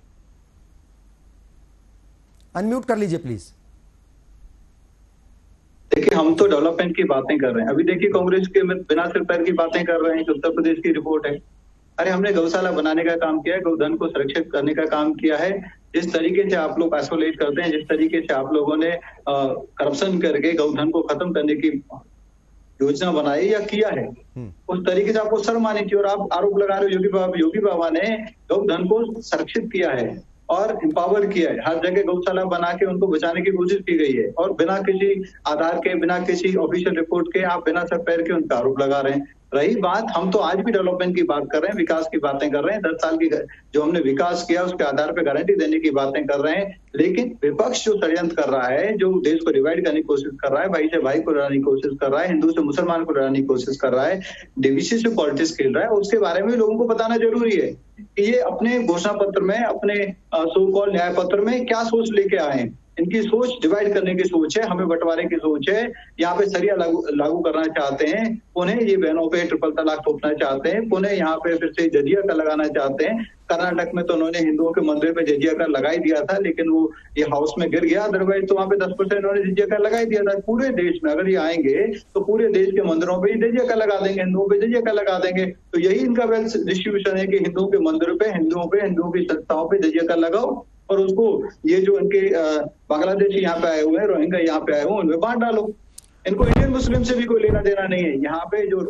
अनम्यूट कर लीजिए प्लीज। देखिए, हम तो डेवलपमेंट की बातें कर रहे हैं। अभी देखिए, कांग्रेस के बिना सिर पैर की बातें कर रहे हैं कि उत्तर प्रदेश की रिपोर्ट है। अरे, हमने गौशाला बनाने का काम किया है, गौधन को सुरक्षित करने का काम किया है। जिस तरीके से आप लोग आइसोलेट करते हैं, जिस तरीके से आप लोगों ने करप्शन करके गौधन को खत्म करने की योजना बनाई या किया है, उस तरीके से आपको शर्म आनी चाहिए। और आप आरोप लगा रहे हो योगी बाबा ने गौधन को संरक्षित किया है और एम्पावर किया है। हर जगह गौशाला बना के उनको बचाने की कोशिश की गई है, और बिना किसी आधार के, बिना किसी ऑफिशियल रिपोर्ट के आप बिना सर पैर के उनका आरोप लगा रहे हैं। रही बात, हम तो आज भी डेवलपमेंट की बात कर रहे हैं, विकास की बातें कर रहे हैं। 10 साल की जो हमने विकास किया उसके आधार पर गारंटी देने की बातें कर रहे हैं। लेकिन विपक्ष जो षड्यंत्र कर रहा है, जो देश को डिवाइड करने की कोशिश कर रहा है, भाई से भाई को लड़ाने की कोशिश कर रहा है, हिंदू से मुसलमान को लड़ाने की कोशिश कर रहा है, डीवीसी से पॉलिटिक्स खेल रहा है, उसके बारे में लोगों को बताना जरूरी है कि ये अपने घोषणा पत्र में, अपने सो कॉल न्याय पत्र में क्या सोच लेके आए हैं। इनकी सोच डिवाइड करने की सोच है, हमें बंटवारे की सोच है। यहाँ पे सरिया लागू करना चाहते हैं, पुनः ये बहनों पे ट्रिपल तलाक थोपना चाहते हैं, पुनः यहाँ पे फिर से जजिया कर लगाना चाहते हैं। कर्नाटक में तो उन्होंने हिंदुओं के मंदिर पे जजिया कर लगा ही दिया था, लेकिन वो ये हाउस में गिर गया। अदरवाइज तो वहाँ पे 10% उन्होंने जजिया कर लगा ही दिया था। पूरे देश में अगर ये आएंगे तो पूरे देश के मंदिरों पे जजिया कर लगा देंगे, हिंदुओं पे जजिया कर लगा देंगे। तो यही इनका वेल्थ डिस्ट्रीब्यूशन है कि हिंदुओं के मंदिर पे, हिंदुओं की संस्थाओं पे जजिया कर लगाओ, और उसको ये जो इनके बांग्लादेशी यहाँ पे आए हुए हैं, रोहिंग्या यहाँ पे आए हुए हैं, उनमें बांट डालो। इनको इंडियन मुस्लिम से भी कोई लेना देना नहीं है। यहाँ पे जो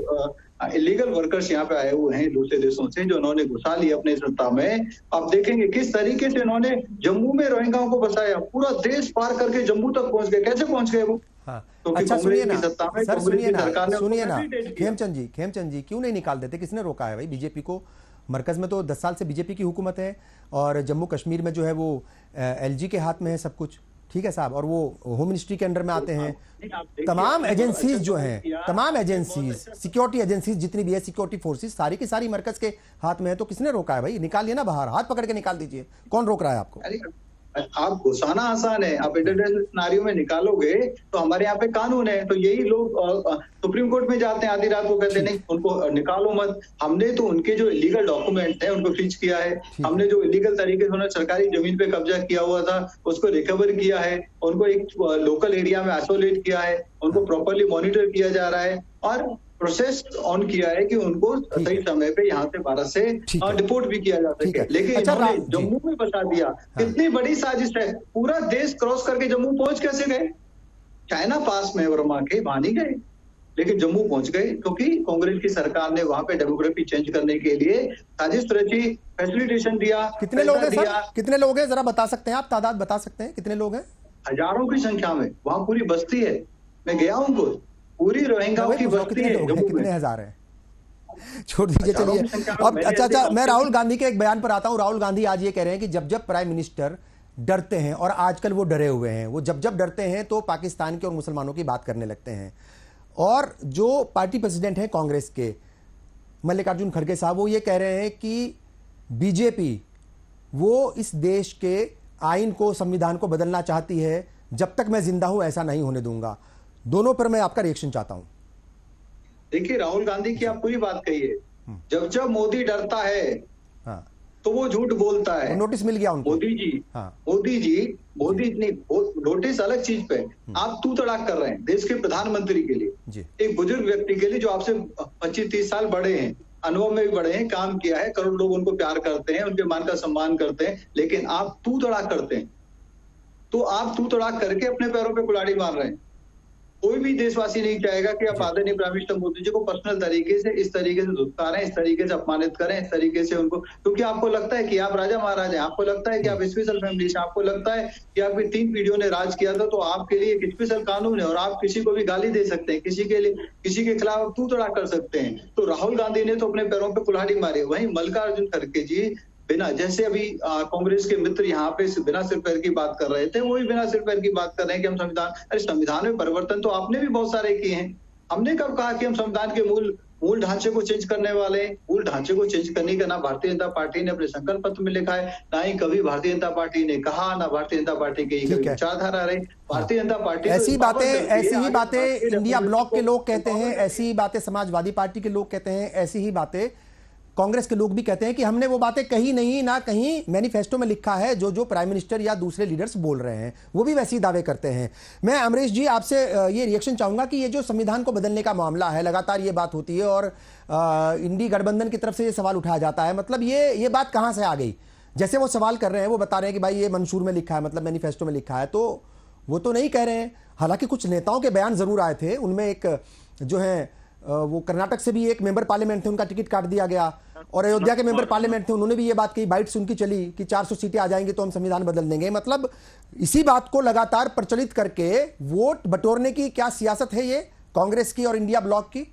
इलीगल वर्कर्स यहाँ पे आए हुए हैं दूसरे देशों से, जो उन्होंने घुसा लिया अपने सत्ता में, आप देखेंगे किस तरीके से इन्होंने जम्मू में रोहिंग्याओं को बसाया, पूरा देश पार करके जम्मू तक पहुंच गए। कैसे पहुंच गए वो? हाँ। अच्छा, सुनिए ना सर, सुनिए ना खेमचंद जी, क्यों नहीं निकाल देते? किसने रोका है भाई बीजेपी को? मरकज में तो 10 साल से बीजेपी की हुकूमत है, और जम्मू कश्मीर में जो है वो एलजी के हाथ में है सब कुछ, ठीक है साहब, और वो होम मिनिस्ट्री के अंडर में आते हैं। तमाम एजेंसीज जो हैं, तमाम एजेंसीज, सिक्योरिटी एजेंसीज जितनी भी है, सिक्योरिटी फोर्सेस सारी की सारी मरकज के हाथ में है। तो किसने रोका है भाई? निकालिए ना बाहर, हाथ पकड़ के निकाल दीजिए। कौन रोक रहा है आपको? आप घुसाना आसान है, आप इंटरनेशनल सिनेरियो में निकालोगे तो हमारे यहाँ पे कानून है। तो यही लोग सुप्रीम कोर्ट में जाते हैं आधी रात को, कहते हैं नहीं उनको निकालो मत। हमने तो उनके जो इलीगल डॉक्यूमेंट है उनको फ्रीज किया है, हमने जो इलीगल तरीके से उन्होंने सरकारी जमीन पे कब्जा किया हुआ था उसको रिकवर किया है, उनको एक लोकल एरिया में आइसोलेट किया है, उनको प्रॉपरली मॉनिटर किया जा रहा है, और प्रोसेस ऑन किया है कि उनको सही समय पे यहाँ से भारत से डिपोर्ट भी किया जा सके। लेकिन इन्होंने जम्मू में बता दिया। कितनी बड़ी साजिश है, पूरा देश क्रॉस करके जम्मू पहुंच कैसे गए? चाइना पास में वर्मा के, वहां नहीं गए, लेकिन जम्मू पहुंच गए क्योंकि कांग्रेस की सरकार ने वहां पे डेमोग्राफी चेंज करने के लिए साजिश रची, फैसिलिटेशन दिया। कितने लोग हैं सर? कितने लोग हैं, जरा बता सकते हैं आप? तादाद बता सकते हैं कितने लोग हैं? हजारों की संख्या में, वहां पूरी बस्ती है। मैं गया हूँ, पूरी रोहिंग्याओं की बस्ती है। कितने हजार है? छोड़ दीजिए, चलिए। अब अच्छा, मैं राहुल गांधी के एक बयान पर आता हूं। राहुल गांधी आज ये कह रहे हैं कि जब जब प्राइम मिनिस्टर डरते हैं, और आजकल वो डरे हुए हैं, वो जब जब डरते हैं तो पाकिस्तान के और मुसलमानों की बात करने लगते हैं। और जो पार्टी प्रेसिडेंट हैं कांग्रेस के, मल्लिकार्जुन खड़गे साहब, वो ये कह रहे हैं कि बीजेपी वो इस देश के आइन को, संविधान को बदलना चाहती है। जब तक मैं जिंदा हूं ऐसा नहीं होने दूंगा। दोनों पर मैं आपका रिएक्शन चाहता हूं। देखिए, राहुल गांधी की आप पूरी बात कही है। जब जब मोदी डरता है तो वो झूठ बोलता है। नोटिस मिल गया उनको। मोदी नहीं, नोटिस अलग चीज पे। आप तू तड़ाक कर रहे हैं देश के प्रधानमंत्री के लिए, एक बुजुर्ग व्यक्ति के लिए जो आपसे 25-30 साल बड़े हैं, अनुभव में भी बड़े हैं, काम किया है, करोड़ लोग उनको प्यार करते हैं, उनके मान का सम्मान करते हैं, लेकिन आप तू तड़ाक करते हैं। तो आप तू तड़ाक करके अपने पैरों पे कुल्हाड़ी मार रहे हैं। कोई भी देशवासी नहीं चाहेगा कि आप आदरणीय प्राइम मिनिस्टर मोदी जी को पर्सनल तरीके से इस तरीके से धुतकारें, इस तरीके से अपमानित करें, इस तरीके से उनको, क्योंकि आपको लगता है कि आप राजा महाराजा हैं, आपको लगता है कि आप स्पेशल फैमिली से, आपको लगता है कि आपकी 3 पीढ़ियों ने राज किया था, तो आपके लिए एक स्पेशल कानून है और आप किसी को भी गाली दे सकते हैं, किसी के खिलाफ तू तड़ा कर सकते हैं। तो राहुल गांधी ने तो अपने पैरों पर कुल्हाड़ी मारी। वहीं मल्लिकार्जुन खड़गे जी बिना, जैसे अभी कांग्रेस के मित्र यहाँ पे बिना सिर पैर की बात कर रहे थे, वो भी बिना सिर पैर की बात कर रहे हैं कि हम संविधान में परिवर्तन तो आपने भी बहुत सारे किए हैं। हमने कब कहा कि हम संविधान के मूल ढांचे को चेंज करने वाले हैं? मूल ढांचे को चेंज करने का ना भारतीय जनता पार्टी ने अपने संकल्प पत्र में लिखा है, ना ही कभी भारतीय जनता पार्टी ने कहा, ना भारतीय जनता पार्टी की विचारधारा रही। भारतीय जनता पार्टी ऐसी ही बातें इंडिया ब्लॉक के लोग कहते हैं, ऐसी ही बातें समाजवादी पार्टी के लोग कहते हैं, ऐसी ही बातें कांग्रेस के लोग भी कहते हैं कि हमने वो बातें कही नहीं, ना कहीं मैनिफेस्टो में लिखा है जो प्राइम मिनिस्टर या दूसरे लीडर्स बोल रहे हैं, वो भी वैसे ही दावे करते हैं। मैं अमरीश जी आपसे ये रिएक्शन चाहूंगा कि ये जो संविधान को बदलने का मामला है, लगातार ये बात होती है और इंडी गठबंधन की तरफ से ये सवाल उठाया जाता है, मतलब ये बात कहां से आ गई? जैसे वो सवाल कर रहे हैं, वो बता रहे हैं कि भाई ये मंशूर में लिखा है, मतलब मैनिफेस्टो में लिखा है, तो वो तो नहीं कह रहे हैं। हालांकि कुछ नेताओं के बयान जरूर आए थे, उनमें एक जो है वो कर्नाटक से भी एक मेंबर पार्लियामेंट थे, उनका टिकट काट दिया गया, और अयोध्या के मेंबर पार्लियामेंट थे, उन्होंने भी ये बात कही, बाइट्स उनकी चली कि 400 सीटें आ जाएंगी तो हम संविधान बदल देंगे। मतलब इसी बात को लगातार प्रचलित करके वोट बटोरने की क्या सियासत है ये कांग्रेस की और इंडिया ब्लॉक की?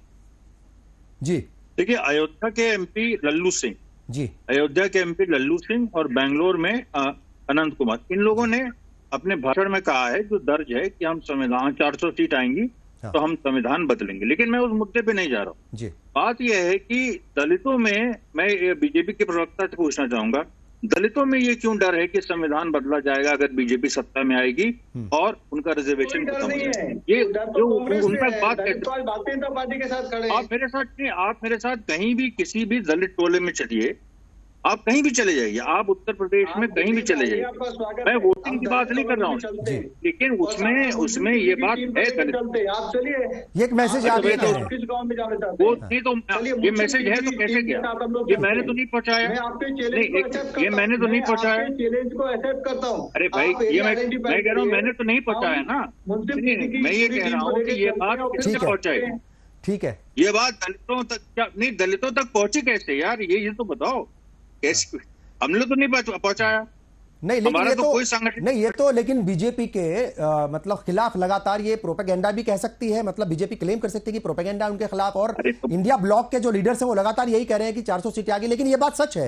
जी देखिए, अयोध्या के एमपी लल्लू सिंह और बेंगलोर में अनंत कुमार, इन लोगों ने अपने भाषण में कहा है, जो दर्ज है, कि हम संविधान 400 सीट आएंगी तो हम संविधान बदलेंगे। लेकिन मैं उस मुद्दे पे नहीं जा रहा हूँ। बात यह है कि दलितों में, मैं बीजेपी के प्रवक्ता से पूछना चाहूंगा, दलितों में ये क्यों डर है कि संविधान बदला जाएगा अगर बीजेपी सत्ता में आएगी और उनका रिजर्वेशन खत्म हो जाएगा? ये जो उनका बात कहते, भारतीय जनता पार्टी के साथ खड़े, आप मेरे साथ कहीं भी किसी भी दलित टोले में चलिए, आप कहीं भी चले जाइए, आप उत्तर प्रदेश में कहीं भी चले जाइए, मैं वोटिंग की बात नहीं कर रहा हूँ, लेकिन उसमें ये बात है, आप चलिए, ये एक मैसेज आ गया है, किस गांव में जाना चाहते हैं? वो नहीं तो ये मैसेज है तो कैसे गया? ये मैंने तो नहीं पहुंचाया, ये मैंने तो नहीं पहुंचाया। चैलेंज को एक्सेप्ट करता हूँ। अरे भाई, ये मैं कह रहा हूँ, मैंने तो नहीं पहुंचाया ना, मैं ये कह रहा हूँ कि ये बात किसने पहुंचाई? ठीक है, ये बात दलितों तक नहीं, दलितों तक पहुंची कैसे यार? ये तो बताओ कैसे? हमने तो नहीं पहुंचाया, नहीं, लेकिन ये तो कोई संगठन नहीं, ये तो लेकिन बीजेपी के मतलब खिलाफ लगातार ये प्रोपेगेंडा भी कह सकती है, मतलब बीजेपी क्लेम कर सकती है कि प्रोपेगेंडा उनके खिलाफ, और इंडिया ब्लॉक के जो लीडर्स हैं वो लगातार यही कह रहे हैं कि 400 सीटें आ गई। लेकिन ये बात सच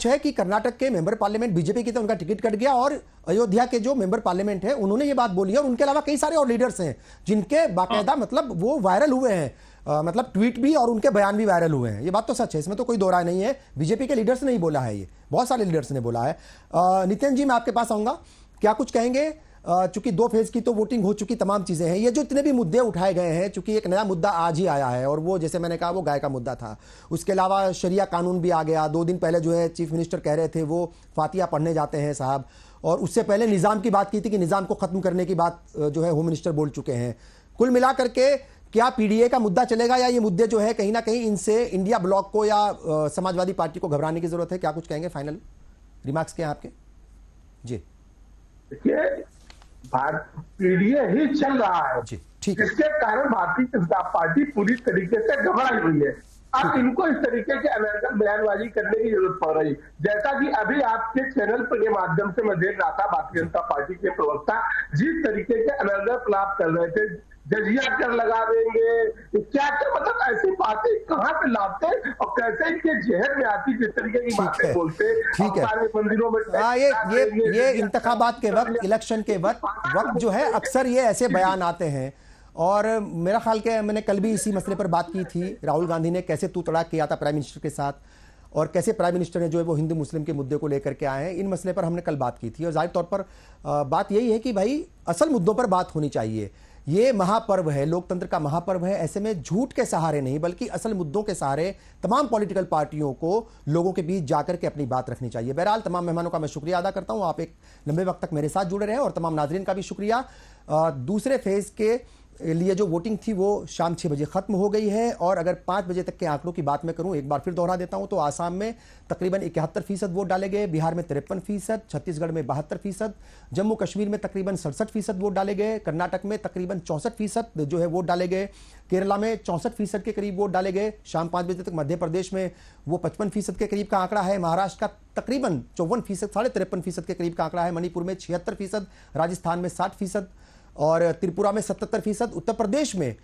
है कि कर्नाटक के मेंबर पार्लियामेंट बीजेपी की, तो उनका टिकट कट गया, और अयोध्या के जो मेंबर पार्लियामेंट है उन्होंने ये बात बोली है, और उनके अलावा कई सारे और लीडर्स हैं जिनके बाकायदा मतलब वो वायरल हुए हैं, मतलब ट्वीट भी और उनके बयान भी वायरल हुए हैं। ये बात तो सच है, इसमें तो कोई दो राय नहीं है। बीजेपी के लीडर्स ने ही बोला है, ये बहुत सारे लीडर्स ने बोला है। नितिन जी, मैं आपके पास आऊंगा, क्या कुछ कहेंगे? चूंकि 2 फेज की तो वोटिंग हो चुकी, तमाम चीजें हैं, ये जो इतने भी मुद्दे उठाए गए हैं, चूंकि एक नया मुद्दा आज ही आया है, और वो जैसे मैंने कहा वो गाय का मुद्दा था, उसके अलावा शरिया कानून भी आ गया। 2 दिन पहले जो है चीफ मिनिस्टर कह रहे थे वो फातिया पढ़ने जाते हैं साहब, और उससे पहले निजाम की बात की थी कि निजाम को खत्म करने की बात जो है होम मिनिस्टर बोल चुके हैं। कुल मिलाकर के क्या पीडीए का मुद्दा चलेगा, या ये मुद्दे जो है कहीं ना कहीं इनसे इंडिया ब्लॉक को या समाजवादी पार्टी को घबराने की जरूरत है? क्या कुछ कहेंगे? फाइनल रिमार्क्स क्या आपके? जी देखिए, पीडीए ही चल रहा है जी, ठीक है, इसके कारण भारतीय जनता पार्टी पूरी तरीके से घबराई हुई है। अब इनको इस तरीके के अनर्गल बयानबाजी करने की जरूरत पड़ रही, जैसा कि अभी आपके चैनल के माध्यम से मैं देख रहा था, भारतीय जनता पार्टी के प्रवक्ता जिस तरीके के अनर्गल प्रलाप कर रहे थे, जजिया कर लगा देंगे, क्या मतलब ऐसी बातें कहां से लाते और कैसे इनके जहर में आती, जिस तरीके की बातें बोलते। ठीक है, मंदिरों में ये इंतखाबात के वक्त, इलेक्शन के वक्त जो है अक्सर ये ऐसे बयान आते हैं, और मेरा ख्याल के मैंने कल भी इसी मसले पर बात की थी, राहुल गांधी ने कैसे तू तड़ाक किया था प्राइम मिनिस्टर के साथ, और कैसे प्राइम मिनिस्टर ने जो है वो हिंदू मुस्लिम के मुद्दे को लेकर के आए हैं, इन मसले पर हमने कल बात की थी। और जाहिर तौर पर बात यही है कि भाई असल मुद्दों पर बात होनी चाहिए। ये महापर्व है, लोकतंत्र का महापर्व है, ऐसे में झूठ के सहारे नहीं बल्कि असल मुद्दों के सहारे तमाम पॉलिटिकल पार्टियों को लोगों के बीच जाकर के अपनी बात रखनी चाहिए। बहरहाल तमाम मेहमानों का मैं शुक्रिया अदा करता हूं, आप एक लंबे वक्त तक मेरे साथ जुड़े रहे, और तमाम नाजरीन का भी शुक्रिया। दूसरे फेज के लिए जो वोटिंग थी वो शाम 6 बजे खत्म हो गई है, और अगर 5 बजे तक के आंकड़ों की बात मैं करूं, एक बार फिर दोहरा देता हूं, तो आसाम में तकरीबन 71% वोट डाले गए, बिहार में 53%, छत्तीसगढ़ में 72%, जम्मू कश्मीर में तकरीबन 67% वोट डाले गए, कर्नाटक में तकरीबन 64% जो है वोट डाले गए, केरला में 64% के करीब वोट डाले गए, शाम 5 बजे तक मध्य प्रदेश में वो 55% के करीब का आंकड़ा है, महाराष्ट्र का तकरीबन 54%, 53.5% के करीब का आंकड़ा है, मणिपुर में 76%, राजस्थान में 60%, और त्रिपुरा में 77%, उत्तर प्रदेश में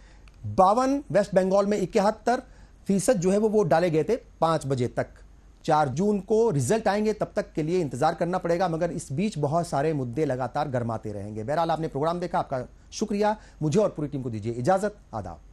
52%, वेस्ट बंगाल में 71% जो है वो वोट डाले गए थे 5 बजे तक। 4 जून को रिजल्ट आएंगे, तब तक के लिए इंतजार करना पड़ेगा, मगर इस बीच बहुत सारे मुद्दे लगातार गर्माते रहेंगे। बहरहाल आपने प्रोग्राम देखा, आपका शुक्रिया। मुझे और पूरी टीम को दीजिए इजाजत। आदाब।